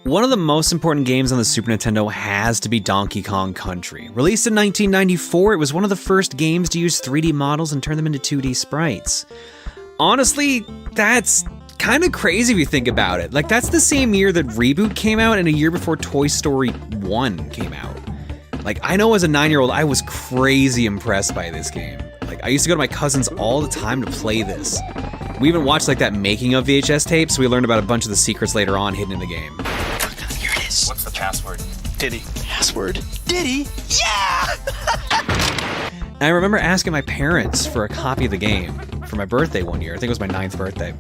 One of the most important games on the Super Nintendo has to be Donkey Kong Country. Released in 1994, it was one of the first games to use 3D models and turn them into 2D sprites. Honestly, that's kind of crazy if you think about it. Like, that's the same year that Reboot came out and a year before Toy Story 1 came out. Like, I know as a 9-year-old, I was crazy impressed by this game. Like, I used to go to my cousins all the time to play this. We even watched, like, that making of VHS tape, so we learned about a bunch of the secrets later on hidden in the game. Here it is. What's the password? Diddy. Password? Diddy? Yeah! And I remember asking my parents for a copy of the game for my birthday one year. I think it was my 9th birthday.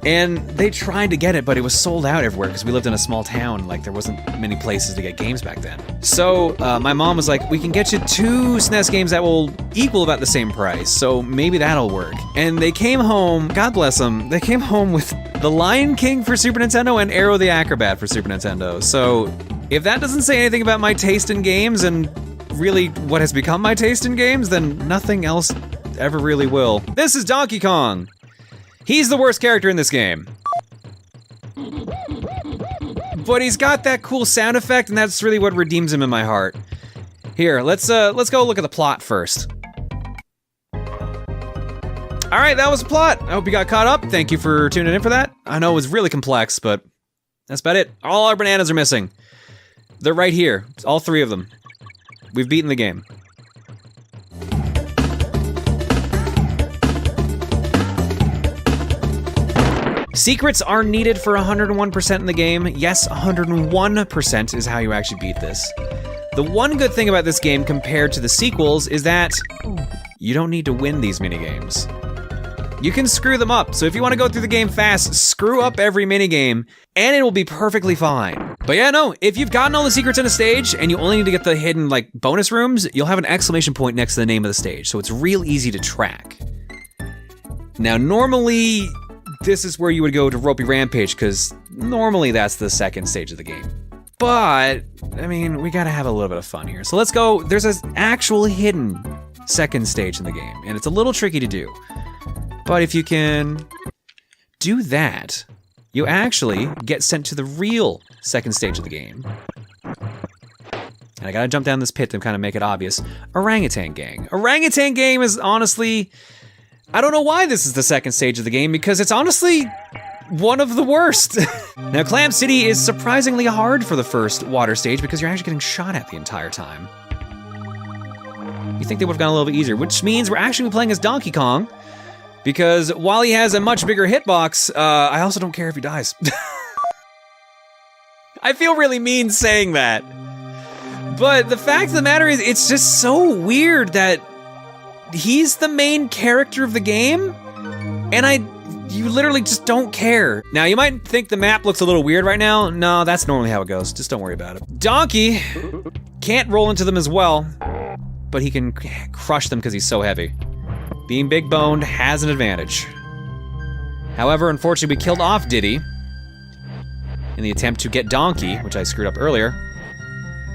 And they tried to get it, but it was sold out everywhere because we lived in a small town. Like, there wasn't many places to get games back then. So my mom was like, we can get you 2 SNES games that will equal about the same price, so maybe that'll work. And they came home, God bless them, they came home with The Lion King for Super Nintendo and Arrow the Acrobat for Super Nintendo. So if that doesn't say anything about my taste in games and really what has become my taste in games, then nothing else ever really will. This is Donkey Kong. He's the worst character in this game. But he's got that cool sound effect, and that's really what redeems him in my heart. Here, let's go look at the plot first. All right, that was the plot. I hope you got caught up. Thank you for tuning in for that. I know it was really complex, but that's about it. All our bananas are missing. They're right here, all 3 of them. We've beaten the game. Secrets are needed for 101% in the game. Yes, 101% is how you actually beat this. The one good thing about this game compared to the sequels is that you don't need to win these minigames. You can screw them up, so if you want to go through the game fast, screw up every minigame, and it will be perfectly fine. But yeah, no, if you've gotten all the secrets in a stage, and you only need to get the hidden, like, bonus rooms, you'll have an exclamation point next to the name of the stage, so it's real easy to track. Now, normally, this is where you would go to Ropey Rampage, because normally that's the second stage of the game. But, I mean, we gotta have a little bit of fun here. So let's go, there's an actual hidden second stage in the game, and it's a little tricky to do. But if you can do that, you actually get sent to the real second stage of the game. And I gotta jump down this pit to kind of make it obvious. Orangutan Gang. Orangutan Gang is honestly, I don't know why this is the second stage of the game, because it's honestly one of the worst. Now, Clam City is surprisingly hard for the first water stage because you're actually getting shot at the entire time. You think they would have gone a little bit easier, which means we're actually playing as Donkey Kong, because while he has a much bigger hitbox, I also don't care if he dies. I feel really mean saying that. But the fact of the matter is, it's just so weird that he's the main character of the game, and you literally just don't care. Now, you might think the map looks a little weird right now. No, that's normally how it goes. Just don't worry about it. Donkey can't roll into them as well, but he can crush them because he's so heavy. Being big-boned has an advantage. However, unfortunately, we killed off Diddy in the attempt to get Donkey, which I screwed up earlier.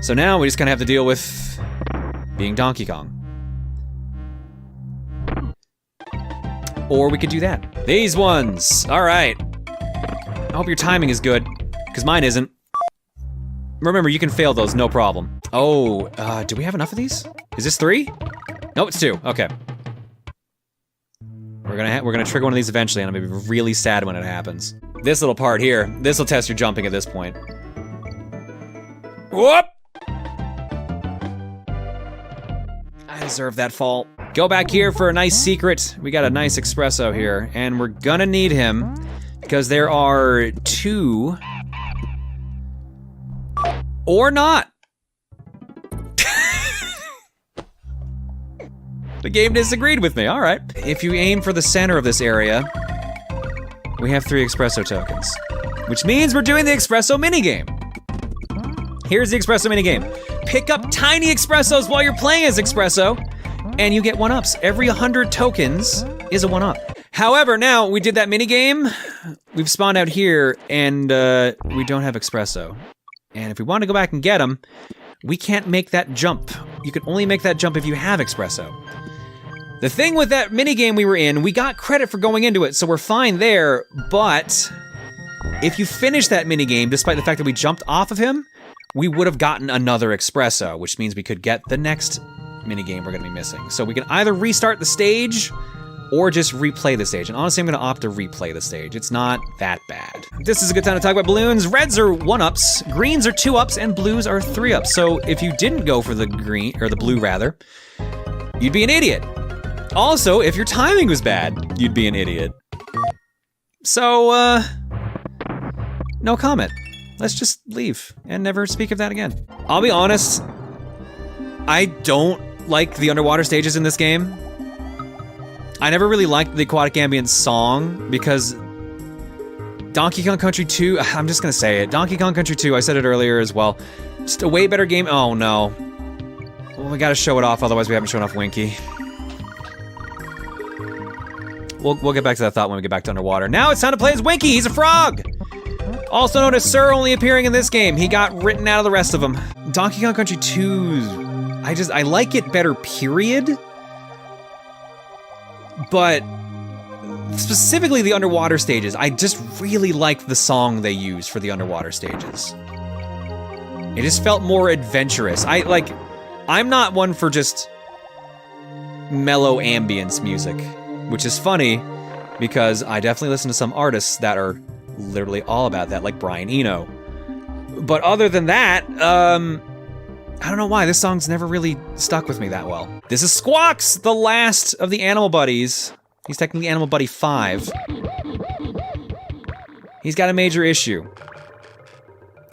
So now we just kind of have to deal with being Donkey Kong. Or we could do that. These ones. All right. I hope your timing is good, because mine isn't. Remember, you can fail those, no problem. Oh, do we have enough of these? Is this 3? No, it's 2. Okay. We're gonna trigger one of these eventually, and I'm gonna be really sad when it happens. This little part here, this will test your jumping at this point. Whoop! I deserve that fall. Go back here for a nice secret. We got a nice espresso here, and we're gonna need him because there are 2 or not. The game disagreed with me, all right. If you aim for the center of this area, we have 3 espresso tokens, which means we're doing the espresso minigame. Here's the espresso minigame. Pick up tiny espressos while you're playing as espresso, and you get 1-ups. Every 100 tokens is a 1-up. However, now we did that minigame, we've spawned out here, and we don't have espresso. And if we want to go back and get them, we can't make that jump. You can only make that jump if you have espresso. The thing with that minigame we were in, we got credit for going into it, so we're fine there, but If you finish that minigame, despite the fact that we jumped off of him, we would have gotten another espresso, which means we could get the next minigame we're gonna be missing. So we can either restart the stage or just replay the stage. And honestly, I'm gonna opt to replay the stage. It's not that bad. This is a good time to talk about balloons. Reds are 1-ups, greens are 2-ups, and blues are 3-ups. So if you didn't go for the green, or the blue rather, you'd be an idiot. Also, if your timing was bad, you'd be an idiot. So, no comment. Let's just leave and never speak of that again. I'll be honest, I don't like the underwater stages in this game. I never really liked the Aquatic Ambient song because Donkey Kong Country 2, I'm just gonna say it. Donkey Kong Country 2, I said it earlier as well. Just a way better game. Oh no. Well, we gotta show it off, otherwise we haven't shown off Winky. We'll get back to that thought when we get back to underwater. Now it's time to play as Winky, he's a frog! Also known as Sir, only appearing in this game. He got written out of the rest of them. Donkey Kong Country 2, I like it better, period. But specifically the underwater stages, I just really liked the song they used for the underwater stages. It just felt more adventurous. I'm not one for just mellow ambience music, which is funny because I definitely listen to some artists that are literally all about that, like Brian Eno. But other than that, I don't know why, this song's never really stuck with me that well. This is Squawks, the last of the Animal Buddies. He's technically Animal Buddy 5. He's got a major issue.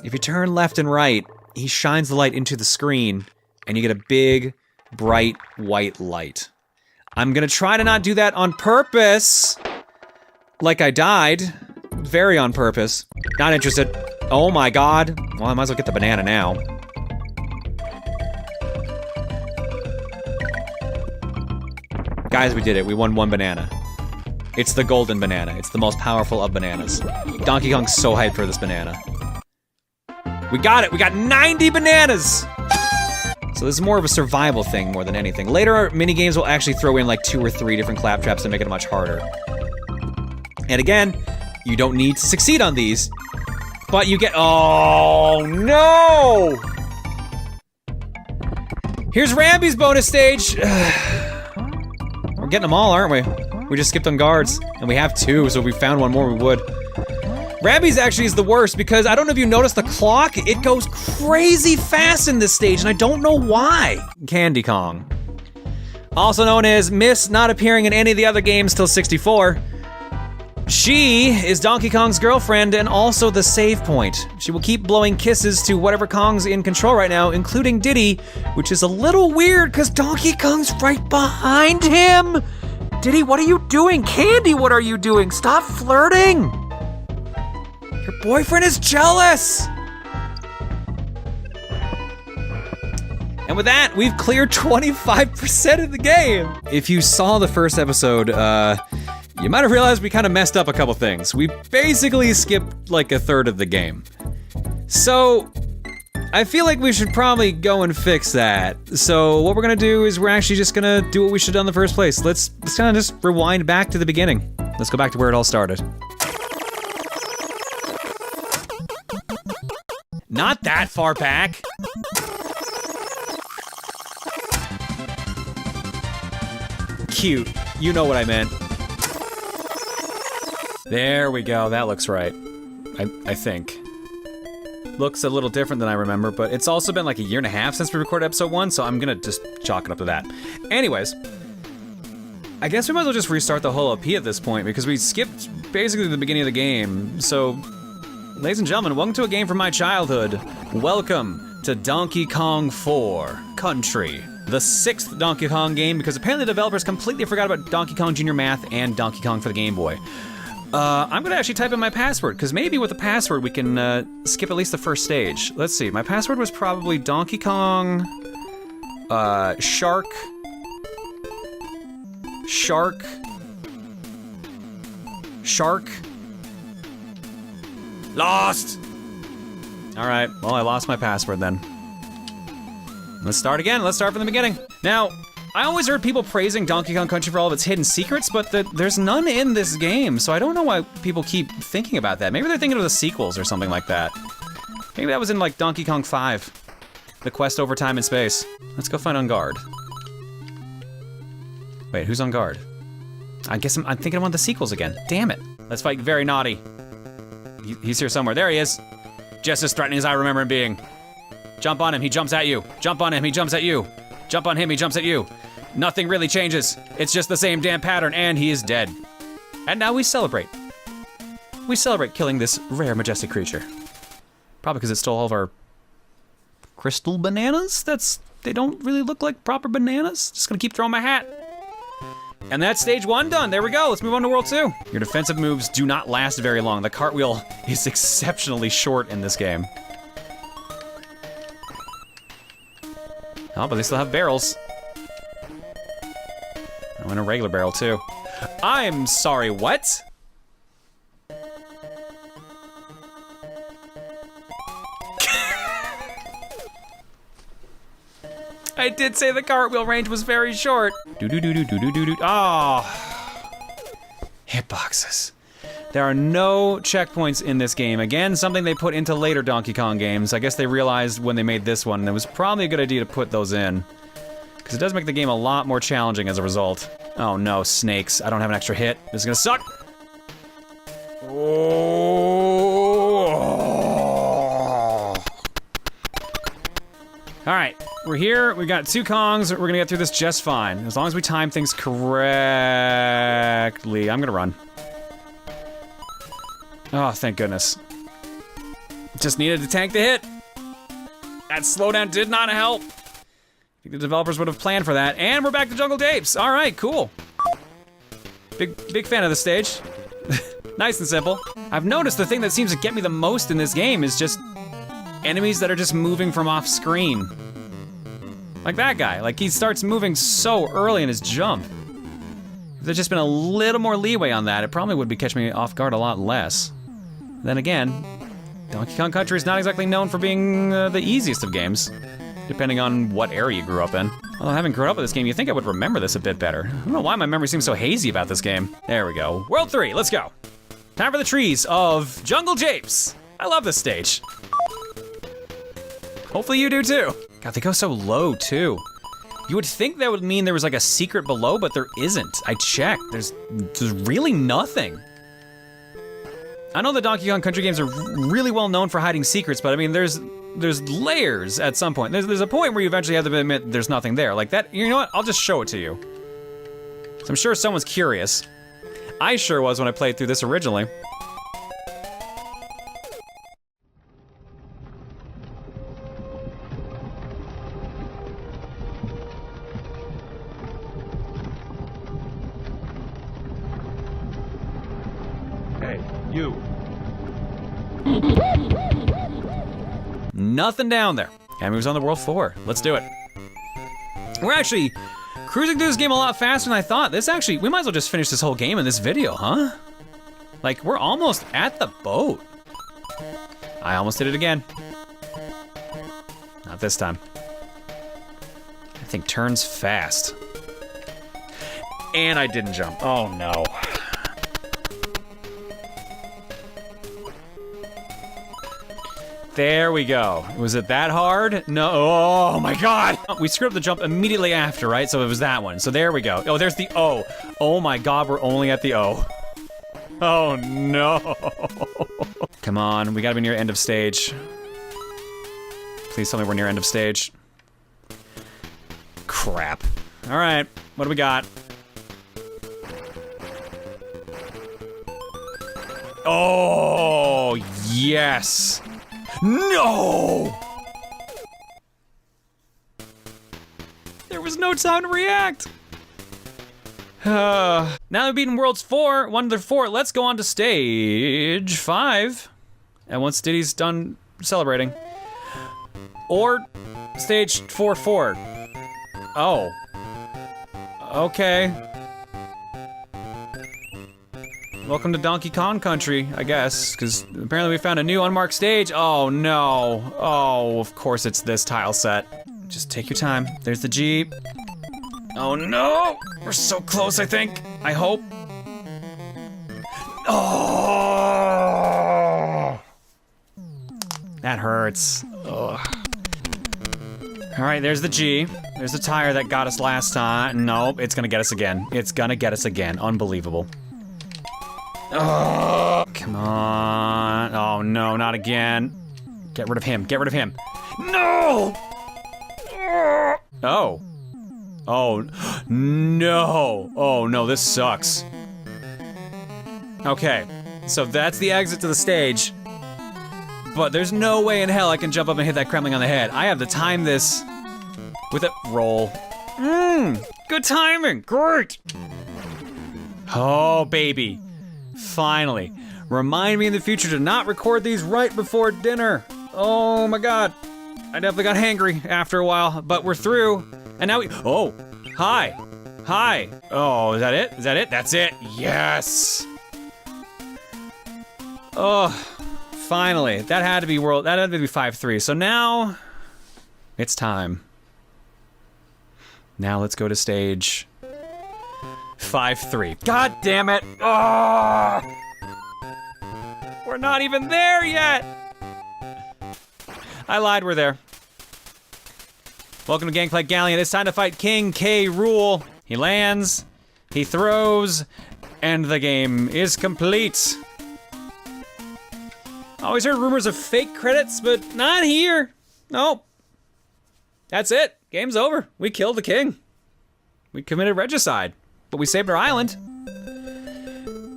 If you turn left and right, he shines the light into the screen, and you get a big, bright, white light. I'm gonna try to not do that on purpose. Like I died. Very on purpose. Not interested. Oh my god. Well, I might as well get the banana now. Guys, we did it. We won 1 banana. It's the golden banana. It's the most powerful of bananas. Donkey Kong's so hyped for this banana. We got it! We got 90 bananas! So this is more of a survival thing more than anything. Later, our minigames will actually throw in like 2 or 3 different claptraps to make it much harder. And again, you don't need to succeed on these, but you get— oh no! Here's Rambi's bonus stage. We're getting them all, aren't we? We just skipped on guards, and we have 2, so if we found 1 more, we would. Rambi's actually is the worst because I don't know if you noticed the clock, it goes crazy fast in this stage, and I don't know why. Candy Kong. Also known as Miss, not appearing in any of the other games till 64. She is Donkey Kong's girlfriend and also the save point. She will keep blowing kisses to whatever Kong's in control right now, including Diddy, which is a little weird because Donkey Kong's right behind him. Diddy, what are you doing? Candy, what are you doing? Stop flirting. Your boyfriend is jealous. And with that, we've cleared 25% of the game. If you saw the first episode, you might have realized we kind of messed up a couple things. We basically skipped like a third of the game. So, I feel like we should probably go and fix that. So what we're gonna do is we're actually just gonna do what we should have done in the first place. Let's kind of just rewind back to the beginning. Let's go back to where it all started. Not that far back. Cute. You know what I meant. There we go, that looks right. I think. Looks a little different than I remember, but it's also been like 1.5 years since we recorded episode 1, so I'm gonna just chalk it up to that. Anyways, I guess we might as well just restart the whole OP at this point, because we skipped basically the beginning of the game. So, ladies and gentlemen, welcome to a game from my childhood. Welcome to Donkey Kong 4 Country. The 6th Donkey Kong game, because apparently the developers completely forgot about Donkey Kong Jr. Math and Donkey Kong for the Game Boy. I'm gonna actually type in my password, because maybe with the password we can skip at least the first stage. Let's see, my password was probably Donkey Kong, Shark, Lost! Alright, well I lost my password then. Let's start again, let's start from the beginning. Now, I always heard people praising Donkey Kong Country for all of its hidden secrets, but there's none in this game, so I don't know why people keep thinking about that. Maybe they're thinking of the sequels or something like that. Maybe that was in like Donkey Kong 5. The quest over time and space. Let's go find On Guard. Wait, who's On Guard? I guess I'm thinking of one of the sequels again. Damn it. Let's fight Very Naughty. He's here somewhere. There he is. Just as threatening as I remember him being. Jump on him, he jumps at you. Jump on him, he jumps at you. Jump on him, he jumps at you. Nothing really changes. It's just the same damn pattern, and he is dead. And now we celebrate. We celebrate killing this rare, majestic creature. Probably because it stole all of our crystal bananas? They don't really look like proper bananas. Just gonna keep throwing my hat. And that's stage 1 done. There we go. Let's move on to world 2. Your defensive moves do not last very long. The cartwheel is exceptionally short in this game. Oh, but they still have barrels. Oh, and a regular barrel too. I'm sorry, what? I did say the cartwheel range was very short. Do-do-do-do-do-do-do-do. Oh. Hitboxes. There are no checkpoints in this game. Again, something they put into later Donkey Kong games. I guess they realized when they made this one, it was probably a good idea to put those in. Because it does make the game a lot more challenging as a result. Oh no, snakes. I don't have an extra hit. This is gonna suck. Oh. All right. We're here, we got 2 Kongs, we're gonna get through this just fine. As long as we time things correctly. I'm gonna run. Oh, thank goodness. Just needed to tank the hit. That slowdown did not help. I think the developers would have planned for that. And we're back to Jungle Tapes. All right, cool. Big fan of this stage. Nice and simple. I've noticed the thing that seems to get me the most in this game is just enemies that are just moving from off screen. Like that guy, like he starts moving so early in his jump. If there'd just been a little more leeway on that, it probably would be catching me off guard a lot less. Then again, Donkey Kong Country is not exactly known for being the easiest of games, depending on what era you grew up in. Well, having grown up with this game, you'd think I would remember this a bit better. I don't know why my memory seems so hazy about this game. There we go. World 3, let's go. Time for the trees of Jungle Japes. I love this stage. Hopefully you do too. God, they go so low too. You would think that would mean there was like a secret below, but there isn't. I checked, there's really nothing. I know the Donkey Kong Country games are really well known for hiding secrets, but I mean, there's layers at some point. There's a point where you eventually have to admit there's nothing there. Like that, you know what? I'll just show it to you. So I'm sure someone's curious. I sure was when I played through this originally. Hey, you. Nothing down there. And moves on to World 4. Let's do it. We're actually cruising through this game a lot faster than I thought. We might as well just finish this whole game in this video, huh? Like, we're almost at the boat. I almost did it again. Not this time. I think turns fast. And I didn't jump. Oh no. There we go. Was it that hard? No, oh my God. We screwed up the jump immediately after, right? So it was that one. So there we go. Oh, there's the O. Oh my God, we're only at the O. Oh no. Come on, we gotta be near end of stage. Please tell me we're near end of stage. Crap. All right, what do we got? Oh, yes. No! There was no time to react. Now we've beaten Worlds 4, 1 to 4, let's go on to stage 5. And once Diddy's done celebrating. Or stage 4-4. Oh. Okay. Welcome to Donkey Kong Country, I guess, because apparently we found a new unmarked stage. Oh no. Oh, of course it's this tile set. Just take your time. There's the Jeep. Oh no! We're so close, I think. I hope. Oh! That hurts. Ugh. All right, there's the G. There's the tire that got us last time. Nope, it's gonna get us again. It's gonna get us again. Unbelievable. Oh, come on. Oh no, not again. Get rid of him. Get rid of him. No! Oh. Oh, no. Oh no, this sucks. Okay, so that's the exit to the stage. But there's no way in hell I can jump up and hit that Kremling on the head. I have to time this with a roll. Good timing, great. Oh, baby. Finally. Remind me in the future to not record these right before dinner. Oh my God. I definitely got hangry after a while, but we're through. And now we, oh, hi. Hi. Oh, is that it? Is that it? That's it. Yes. Oh, finally. That had to be 5-3. So now it's time. Now let's go to stage 5-3. God damn it. Oh, we're not even there yet. I lied, we're there. Welcome to Gangplank Galleon. It's time to fight King K. Rool. He lands, he throws, and the game is complete. I always heard rumors of fake credits, but not here. Nope. That's it. Game's over. We killed the king. We committed regicide, but we saved our island.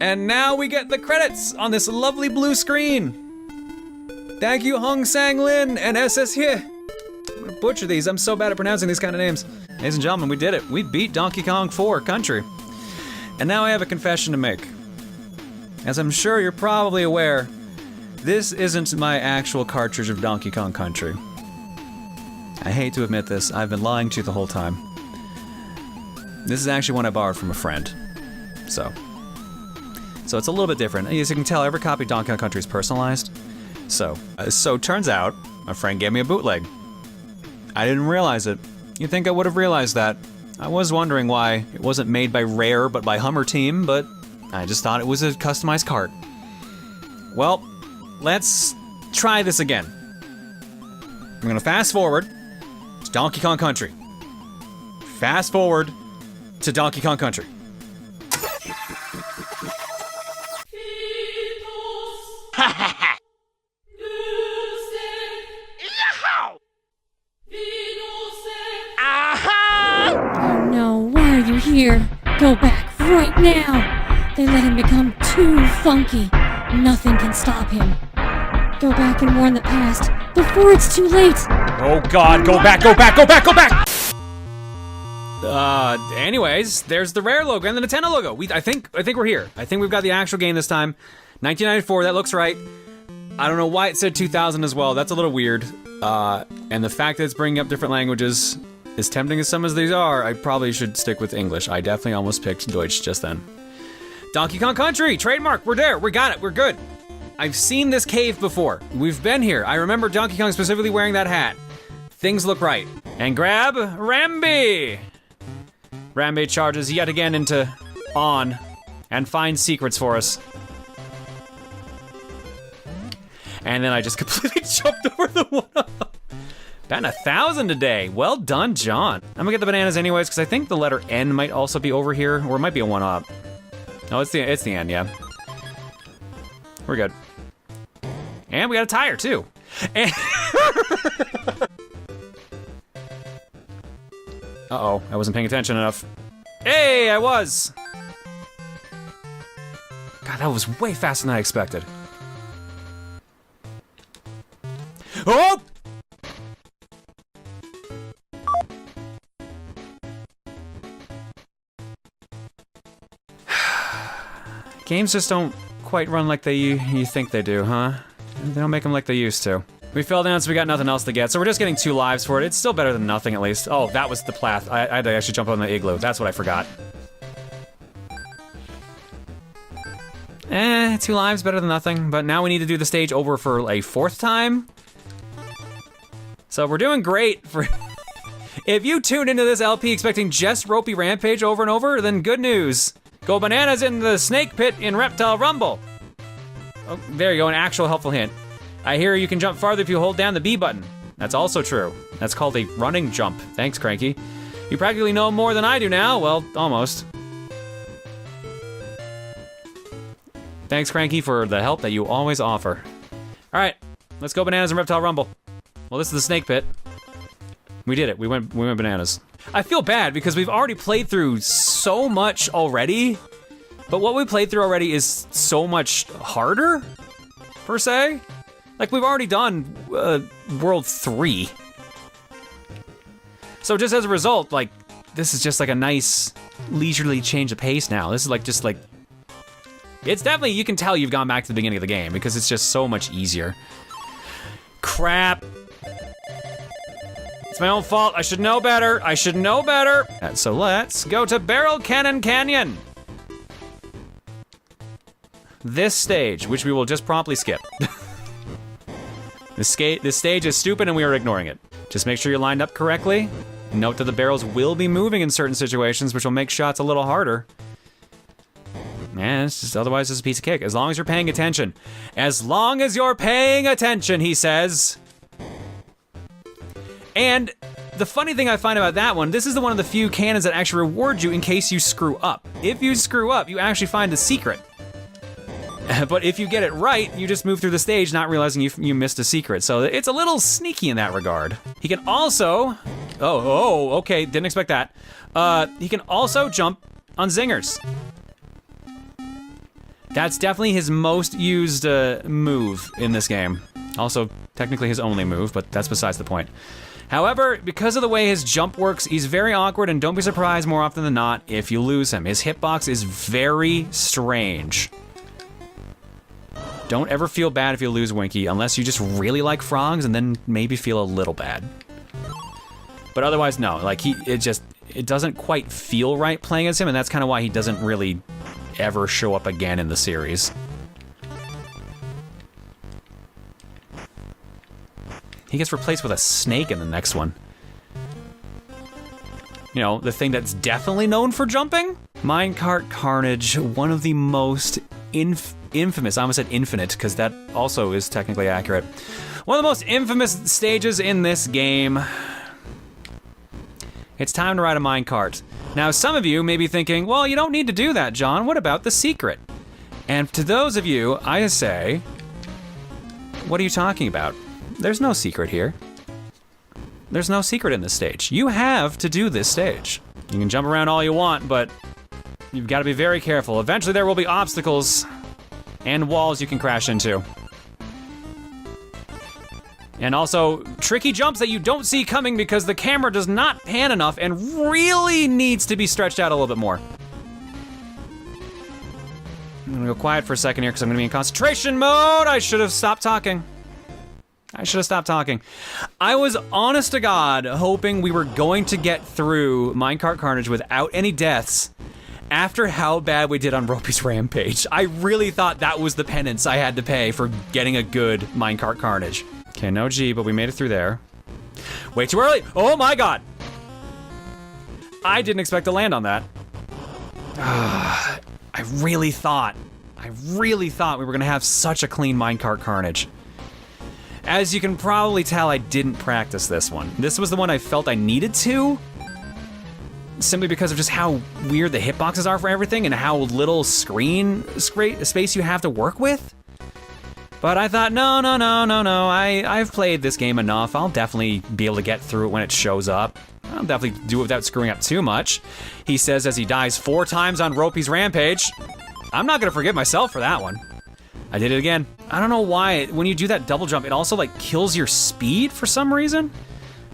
And now we get the credits on this lovely blue screen. Thank you, Hong Sang Lin and SS Hye. I'm gonna butcher these. I'm so bad at pronouncing these kind of names. Ladies and gentlemen, we did it. We beat Donkey Kong 4 Country. And now I have a confession to make. As I'm sure you're probably aware, this isn't my actual cartridge of Donkey Kong Country. I hate to admit this, I've been lying to you the whole time. This is actually one I borrowed from a friend. So it's a little bit different. As you can tell, every copy of Donkey Kong Country is personalized. So turns out, my friend gave me a bootleg. I didn't realize it. You'd think I would have realized that. I was wondering why it wasn't made by Rare, but by Hummer Team, but I just thought it was a customized cart. Well, let's try this again. I'm gonna fast forward to Donkey Kong Country. Fast forward to Donkey Kong Country. Oh no, why are you here? Go back right now! They let him become too funky. Nothing can stop him. Go back and warn the past before it's too late! Oh God, go back, go back, go back, go back! Anyways, there's the Rare logo and the Nintendo logo. I think we're here. I think we've got the actual game this time. 1994, that looks right. I don't know why it said 2000 as well. That's a little weird. And the fact that it's bringing up different languages, as tempting as some as these are, I probably should stick with English. I definitely almost picked Deutsch just then. Donkey Kong Country, trademark, we're there, we got it, we're good. I've seen this cave before. We've been here. I remember Donkey Kong specifically wearing that hat. Things look right. And grab Rambi. Rambi charges yet again into on and finds secrets for us. And then I just completely jumped over the one. Batting 1,000 today. Well done, John. I'm gonna get the bananas anyways, because I think the letter N might also be over here, or it might be a 1-up. No, it's the N, yeah. We're good. And we got a tire too. And uh-oh, I wasn't paying attention enough. Hey, I was! God, that was way faster than I expected. Oh! Games just don't quite run like you think they do, huh? They don't make them like they used to. We fell down, so we got nothing else to get, so we're just getting 2 lives for it. It's still better than nothing, at least. Oh, that was the plath. I had to actually jump on the igloo. That's what I forgot. 2 lives, better than nothing. But now we need to do the stage over for a 4th time. So we're doing great for If you tuned into this LP expecting just Ropey Rampage over and over, then good news. Go bananas in the snake pit in Reptile Rumble. Oh, there you go, an actual helpful hint. I hear you can jump farther if you hold down the B button. That's also true. That's called a running jump. Thanks, Cranky. You practically know more than I do now. Well, almost. Thanks, Cranky, for the help that you always offer. All right, let's go bananas in Reptile Rumble. Well, this is the snake pit. We did it. We went bananas. I feel bad because we've already played through so much already, but what we played through already is so much harder, per se. Like, we've already done World 3. So just as a result, like, this is just like a nice leisurely change of pace now. This is like, just like, it's definitely, you can tell you've gone back to the beginning of the game because it's just so much easier. Crap. It's my own fault. I should know better. I should know better. So let's go to Barrel Cannon Canyon. This stage, which we will just promptly skip. This stage is stupid and we are ignoring it. Just make sure you're lined up correctly. Note that the barrels will be moving in certain situations, which will make shots a little harder. Man, it's just, otherwise it's a piece of cake. As long as you're paying attention. As long as you're paying attention, he says. And the funny thing I find about that one, this is the one of the few cannons that actually reward you in case you screw up. If you screw up, you actually find the secret. But if you get it right, you just move through the stage not realizing you missed a secret. So it's a little sneaky in that regard. He can also, okay, didn't expect that. He can also jump on zingers. That's definitely his most used move in this game. Also, technically his only move, but that's besides the point. However, because of the way his jump works, he's very awkward, and don't be surprised more often than not if you lose him. His hitbox is very strange. Don't ever feel bad if you lose Winky, unless you just really like frogs, and then maybe feel a little bad. But otherwise, no. Like, it doesn't quite feel right playing as him, and that's kind of why he doesn't really ever show up again in the series. He gets replaced with a snake in the next one. You know, the thing that's definitely known for jumping? Minecart Carnage, one of the most infamous, I almost said infinite, because that also is technically accurate. One of the most infamous stages in this game. It's time to ride a minecart. Now, some of you may be thinking, well, you don't need to do that, John. What about the secret? And to those of you, I say, what are you talking about? There's no secret here. There's no secret in this stage. You have to do this stage. You can jump around all you want, but you've got to be very careful. Eventually there will be obstacles and walls you can crash into. And also, tricky jumps that you don't see coming because the camera does not pan enough and really needs to be stretched out a little bit more. I'm gonna go quiet for a second here because I'm gonna be in concentration mode. I should have stopped talking. I was, honest to God, hoping we were going to get through Minecart Carnage without any deaths after how bad we did on Ropey's Rampage. I really thought that was the penance I had to pay for getting a good Minecart Carnage. Okay, no G, but we made it through there. Way too early. Oh my God. I didn't expect to land on that. I really thought we were gonna have such a clean Minecart Carnage. As you can probably tell, I didn't practice this one. This was the one I felt I needed to, simply because of just how weird the hitboxes are for everything and how little screen space you have to work with. But I thought, no, I've played this game enough. I'll definitely be able to get through it when it shows up. I'll definitely do it without screwing up too much. He says as he dies 4 times on Ropey's Rampage. I'm not gonna forgive myself for that one. I did it again. I don't know why, when you do that double jump, it also like kills your speed for some reason.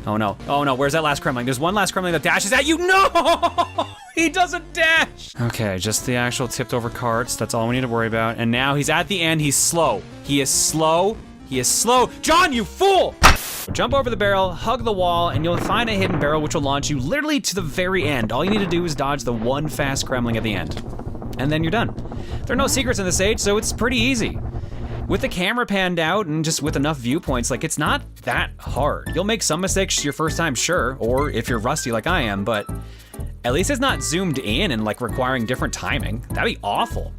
Oh no, where's that last Kremling? There's one last Kremling that dashes at you. No! He doesn't dash! Okay, just the actual tipped over carts. That's all we need to worry about. And now he's at the end, he's slow. He is slow. John, you fool! Jump over the barrel, hug the wall, and you'll find a hidden barrel which will launch you literally to the very end. All you need to do is dodge the one fast Kremling at the end. And then you're done. There are no secrets in this stage, so it's pretty easy. With the camera panned out and just with enough viewpoints, like, it's not that hard. You'll make some mistakes your first time, sure, or if you're rusty like I am, but at least it's not zoomed in and like requiring different timing. That'd be awful.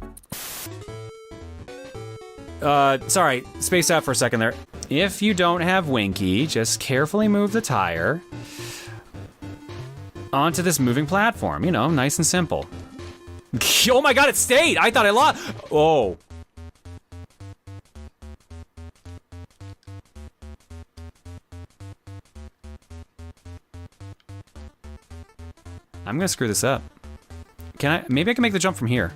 Sorry, spaced out for a second there. If you don't have Winky, just carefully move the tire onto this moving platform. You know, nice and simple. Oh my God, it stayed! I thought I lost. Oh. I'm gonna screw this up. Maybe I can make the jump from here.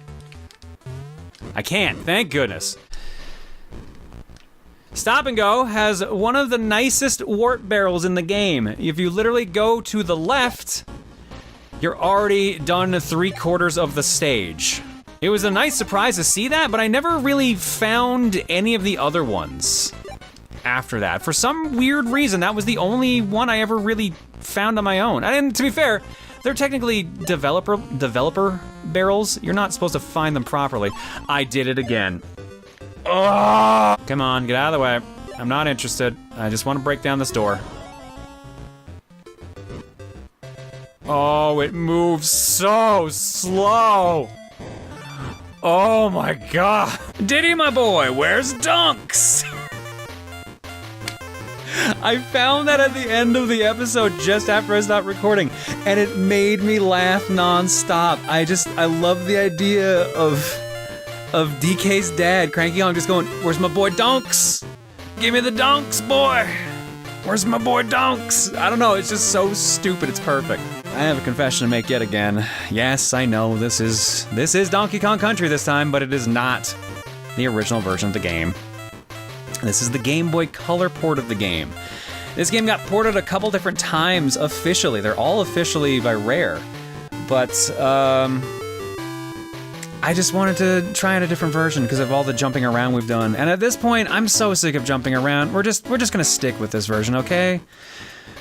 I can't, thank goodness. Stop and Go has one of the nicest warp barrels in the game. If you literally go to the left, you're already done 3/4 of the stage. It was a nice surprise to see that, but I never really found any of the other ones after that. For some weird reason, that was the only one I ever really found on my own. And to be fair, they're technically developer barrels. You're not supposed to find them properly. I did it again. Oh! Come on, get out of the way. I'm not interested. I just want to break down this door. Oh, it moves so slow. Oh my God. Diddy, my boy, where's Dunks? I found that at the end of the episode just after I stopped recording, and it made me laugh non-stop. I love the idea of DK's dad, Cranky Kong, just going, where's my boy Dunks? Give me the Dunks, boy. Where's my boy Dunks? I don't know, it's just so stupid, it's perfect. I have a confession to make yet again. Yes, I know, this is Donkey Kong Country this time, but it is not the original version of the game. This is the Game Boy Color port of the game. This game got ported a couple different times officially. They're all officially by Rare. But, I just wanted to try out a different version because of all the jumping around we've done. And at this point, I'm so sick of jumping around. We're just gonna stick with this version, okay?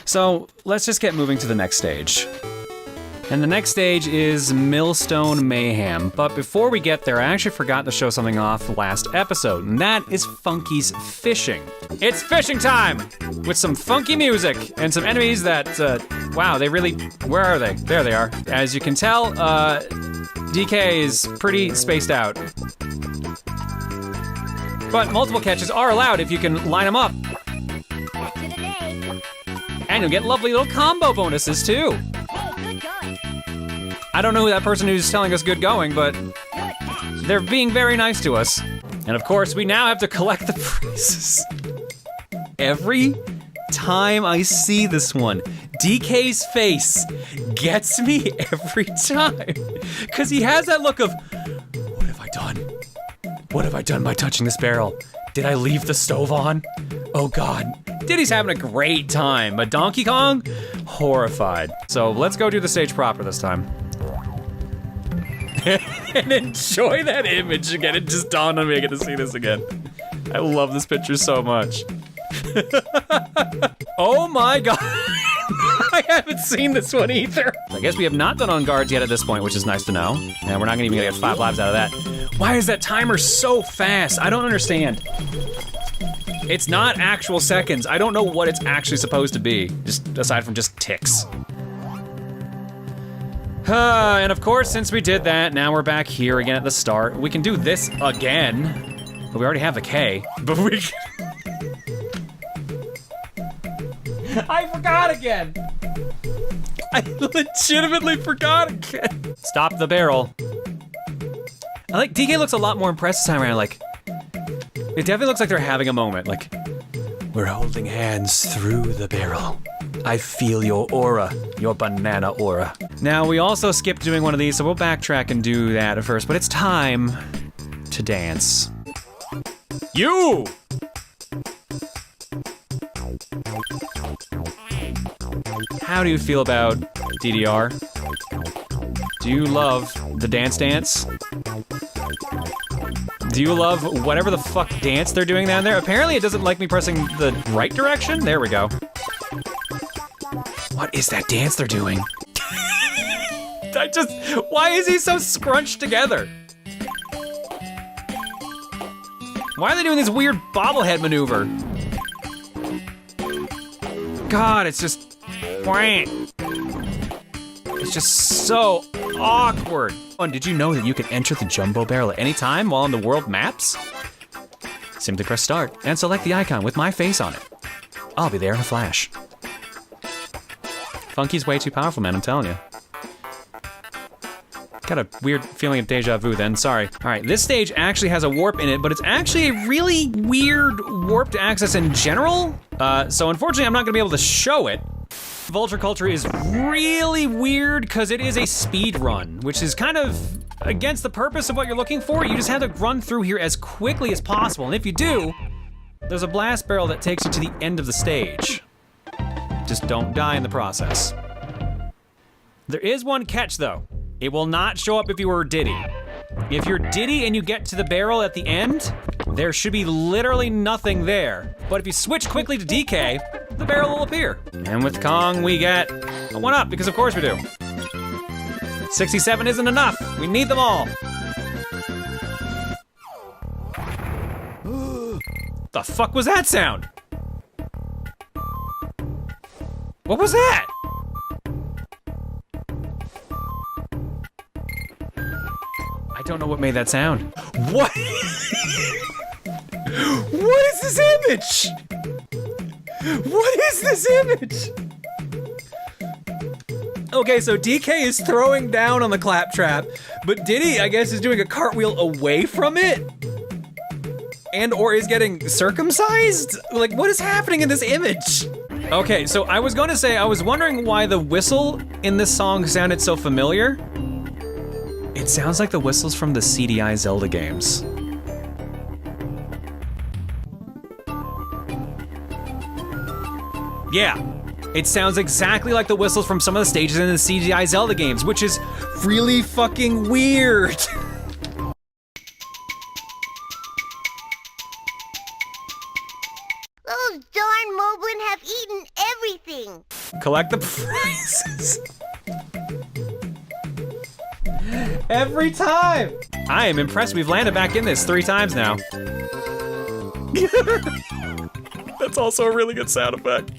So let's just get moving to the next stage. And the next stage is Millstone Mayhem. But before we get there, I actually forgot to show something off last episode, and that is Funky's Fishing. It's fishing time! With some funky music and some enemies that, wow, they really, where are they? There they are. As you can tell, DK is pretty spaced out. But multiple catches are allowed if you can line them up. And you'll get lovely little combo bonuses too. I don't know who that person who's telling us good going, but they're being very nice to us. And of course, we now have to collect the prizes. Every time I see this one, DK's face gets me every time. Because he has that look of, what have I done? What have I done by touching this barrel? Did I leave the stove on? Oh God. Diddy's having a great time, but Donkey Kong, horrified. So let's go do the stage proper this time. And enjoy that image again. It just dawned on me I get to see this again. I love this picture so much. Oh my God. I haven't seen this one either. I guess we have not done on guards yet at this point, which is nice to know. And we're not even gonna get 5 lives out of that. Why is that timer so fast? I don't understand. It's not actual seconds. I don't know what it's actually supposed to be, just aside from just ticks. And of course, since we did that, now we're back here again at the start. We can do this again. But we already have the K, but we I forgot again. I legitimately forgot again. Stop the barrel. I like, DK looks a lot more impressed this time around, like, it definitely looks like they're having a moment, like, we're holding hands through the barrel. I feel your aura, your banana aura. Now, we also skipped doing one of these, so we'll backtrack and do that at first, but it's time to dance. You! How do you feel about DDR? Do you love the dance dance? Do you love whatever the fuck dance they're doing down there? Apparently it doesn't like me pressing the right direction. There we go. What is that dance they're doing? Why is he so scrunched together? Why are they doing this weird bobblehead maneuver? God, it's just... It's just so awkward. Oh, and did you know that you can enter the jumbo barrel at any time while on the world maps? Simply press start and select the icon with my face on it. I'll be there in a flash. Funky's way too powerful, man, I'm telling you. Got a weird feeling of deja vu then, sorry. All right, this stage actually has a warp in it, but it's actually a really weird warp to access in general. So unfortunately, I'm not gonna be able to show it. Vulture Culture is really weird because it is a speed run, which is kind of against the purpose of what you're looking for. You just have to run through here as quickly as possible. And if you do, there's a blast barrel that takes you to the end of the stage. Just don't die in the process. There is one catch though. It will not show up if you were Diddy. If you're Diddy and you get to the barrel at the end, there should be literally nothing there. But if you switch quickly to DK, the barrel will appear. And with Kong, we get a 1-up, because of course we do. 67 isn't enough. We need them all. The fuck was that sound? What was that? I don't know what made that sound. What? What is this image? What is this image? Okay, so DK is throwing down on the claptrap, but Diddy, I guess, is doing a cartwheel away from it? And or is getting circumcised? Like, what is happening in this image? Okay, so I was gonna say, I was wondering why the whistle in this song sounded so familiar. It sounds like the whistles from the CDI Zelda games. Yeah, it sounds exactly like the whistles from some of the stages in the CDI Zelda games, which is really fucking weird. Those darn Moblin have eaten everything. Collect the prizes. Every time. I am impressed we've landed back in this 3 times now. That's also a really good sound effect.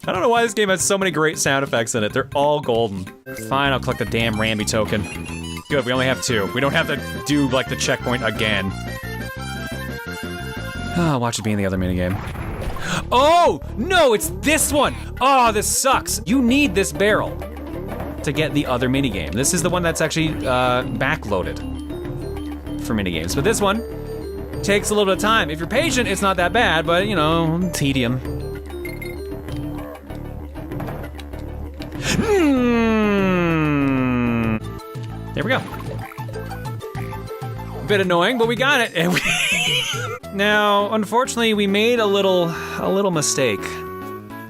I don't know why this game has so many great sound effects in it. They're all golden. Fine, I'll collect the damn Ramby token. Good, we only have 2. We don't have to do, like, the checkpoint again. Oh, watch it be in the other minigame. Oh, no, it's this one. Oh, this sucks. You need this barrel to get the other minigame. This is the one that's actually backloaded for minigames. But this one takes a little bit of time. If you're patient, it's not that bad, but, you know, tedium. There we go. Bit annoying, but we got it. And now, unfortunately, we made a little mistake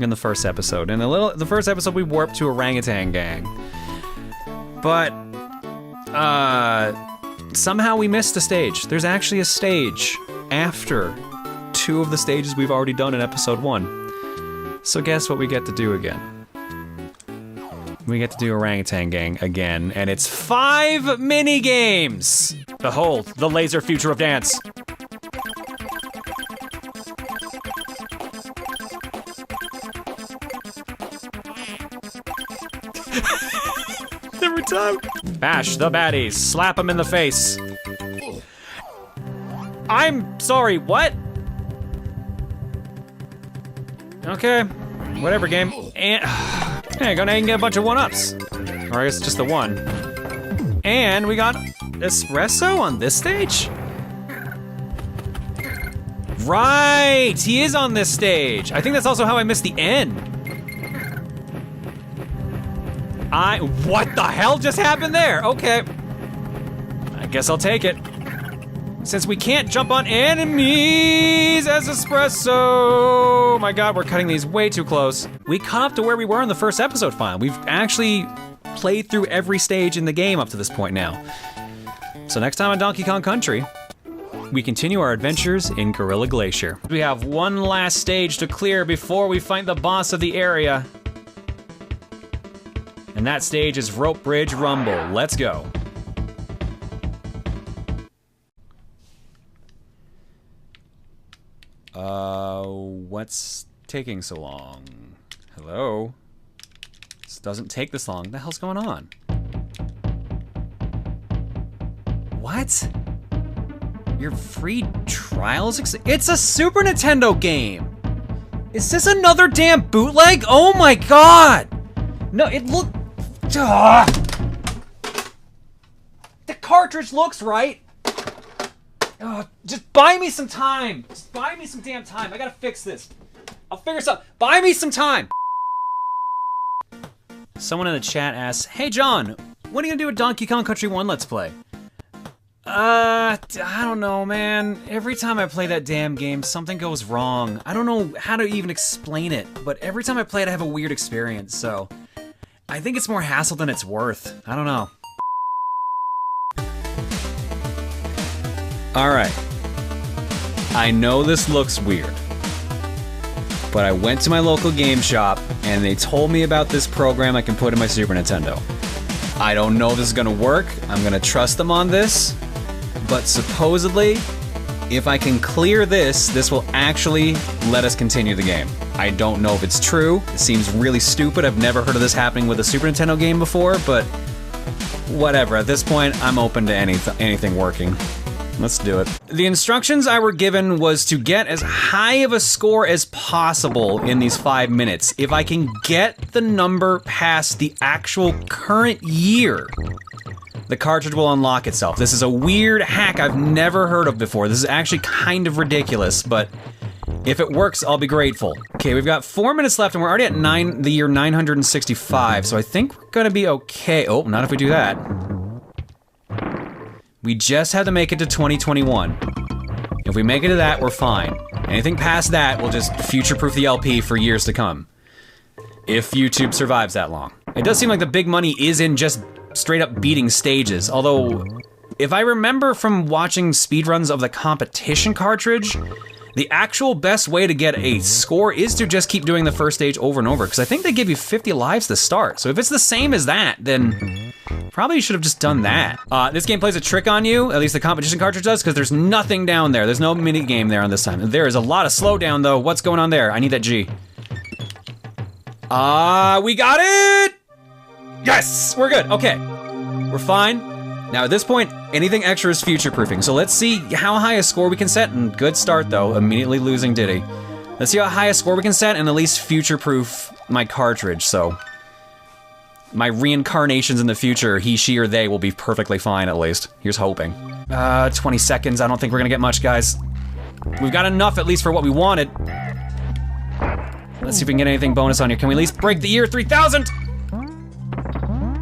in the first episode. In the first episode, we warped to Orangutan Gang, but somehow we missed a stage. There's actually a stage after 2 of the stages we've already done in episode 1. So guess what we get to do again? We get to do Orangutan Gang again, and it's 5 mini games. Behold, the laser future of dance. Every time. Bash the baddies, slap them in the face. I'm sorry, what? Okay, whatever game. And hey, go ahead and get a bunch of 1-ups. Or I guess just the 1. And we got espresso on this stage? Right, he is on this stage. I think that's also how I missed the end. What the hell just happened there? Okay. I guess I'll take it. Since we can't jump on enemies as espresso. Oh my god, we're cutting these way too close. We caught up to where we were in the first episode file. We've actually played through every stage in the game up to this point now. So next time on Donkey Kong Country, we continue our adventures in Gorilla Glacier. We have one last stage to clear before we fight the boss of the area. And that stage is Rope Bridge Rumble. Let's go. What's taking so long? Hello? This doesn't take this long. What the hell's going on? What? Your free trials? It's a Super Nintendo game! Is this another damn bootleg? Oh my god! No, it look... The cartridge looks right! Just buy me some time! Just buy me some damn time. I gotta fix this. I'll figure something. Buy me some time! Someone in the chat asks, "Hey John, when are you gonna do a Donkey Kong Country 1 Let's Play?" I don't know, man. Every time I play that damn game, something goes wrong. I don't know how to even explain it, but every time I play it, I have a weird experience, so... I think it's more hassle than it's worth. I don't know. Alright. I know this looks weird, but I went to my local game shop, and they told me about this program I can put in my Super Nintendo. I don't know if this is gonna work. I'm gonna trust them on this. But supposedly, if I can clear this, this will actually let us continue the game. I don't know if it's true. It seems really stupid. I've never heard of this happening with a Super Nintendo game before, but whatever. At this point, I'm open to anything working. Let's do it. The instructions I were given was to get as high of a score as possible in these 5 minutes. If I can get the number past the actual current year, the cartridge will unlock itself. This is a weird hack I've never heard of before. This is actually kind of ridiculous, but if it works, I'll be grateful. Okay, we've got 4 minutes left and we're already at the year 965, so I think we're gonna be okay. Oh, not if we do that. We just have to make it to 2021. If we make it to that, we're fine. Anything past that will just future-proof the LP for years to come. If YouTube survives that long. It does seem like the big money is in just straight up beating stages, although if I remember from watching speedruns of the competition cartridge, the actual best way to get a score is to just keep doing the first stage over and over, because I think they give you 50 lives to start. So if it's the same as that, then probably you should have just done that. This game plays a trick on you, at least the competition cartridge does, because there's nothing down there. There's no mini game there on this time. There is a lot of slowdown though. What's going on there? I need that G. We got it! Yes, we're good, okay. We're fine. Now at this point, anything extra is future-proofing, so let's see how high a score we can set, and good start though, immediately losing Diddy. Let's see how high a score we can set and at least future-proof my cartridge, so my reincarnations in the future, he, she, or they will be perfectly fine at least. Here's hoping. 20 seconds, I don't think we're gonna get much, guys. We've got enough at least for what we wanted. Let's see if we can get anything bonus on here. Can we at least break the year 3000?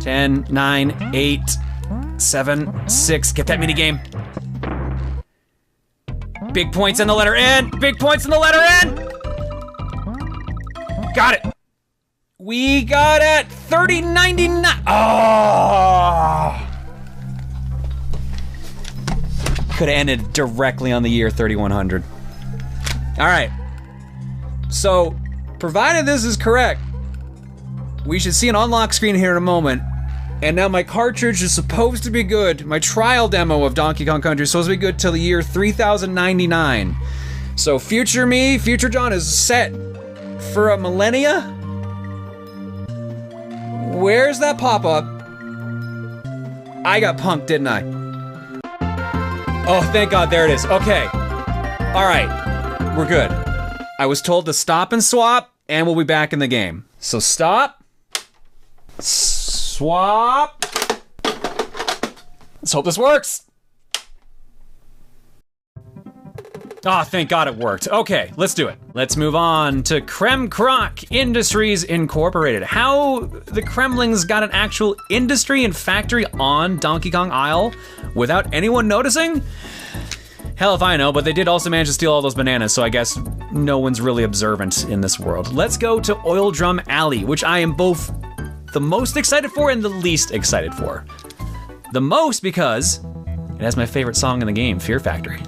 10, 9, 8, 7, 6. Get that minigame. Big points in the letter N. Big points in the letter N. Got it. We got it. 3099. Oh. Could have ended directly on the year 3100. All right. So, provided this is correct, we should see an unlock screen here in a moment. And now my cartridge is supposed to be good. My trial demo of Donkey Kong Country is supposed to be good till the year 3099. So future me, future John is set for a millennia? Where's that pop-up? I got punked, didn't I? Oh, thank God, there it is. Okay. All right, we're good. I was told to stop and swap, and we'll be back in the game. So stop. Swap. Let's hope this works. Oh, thank God it worked. Okay, let's do it. Let's move on to Krem Kroc Industries Incorporated. How the Kremlings got an actual industry and factory on Donkey Kong Isle without anyone noticing? Hell if I know, but they did also manage to steal all those bananas, so I guess no one's really observant in this world. Let's go to Oil Drum Alley, which I am both the most excited for and the least excited for. The most because it has my favorite song in the game, Fear Factory.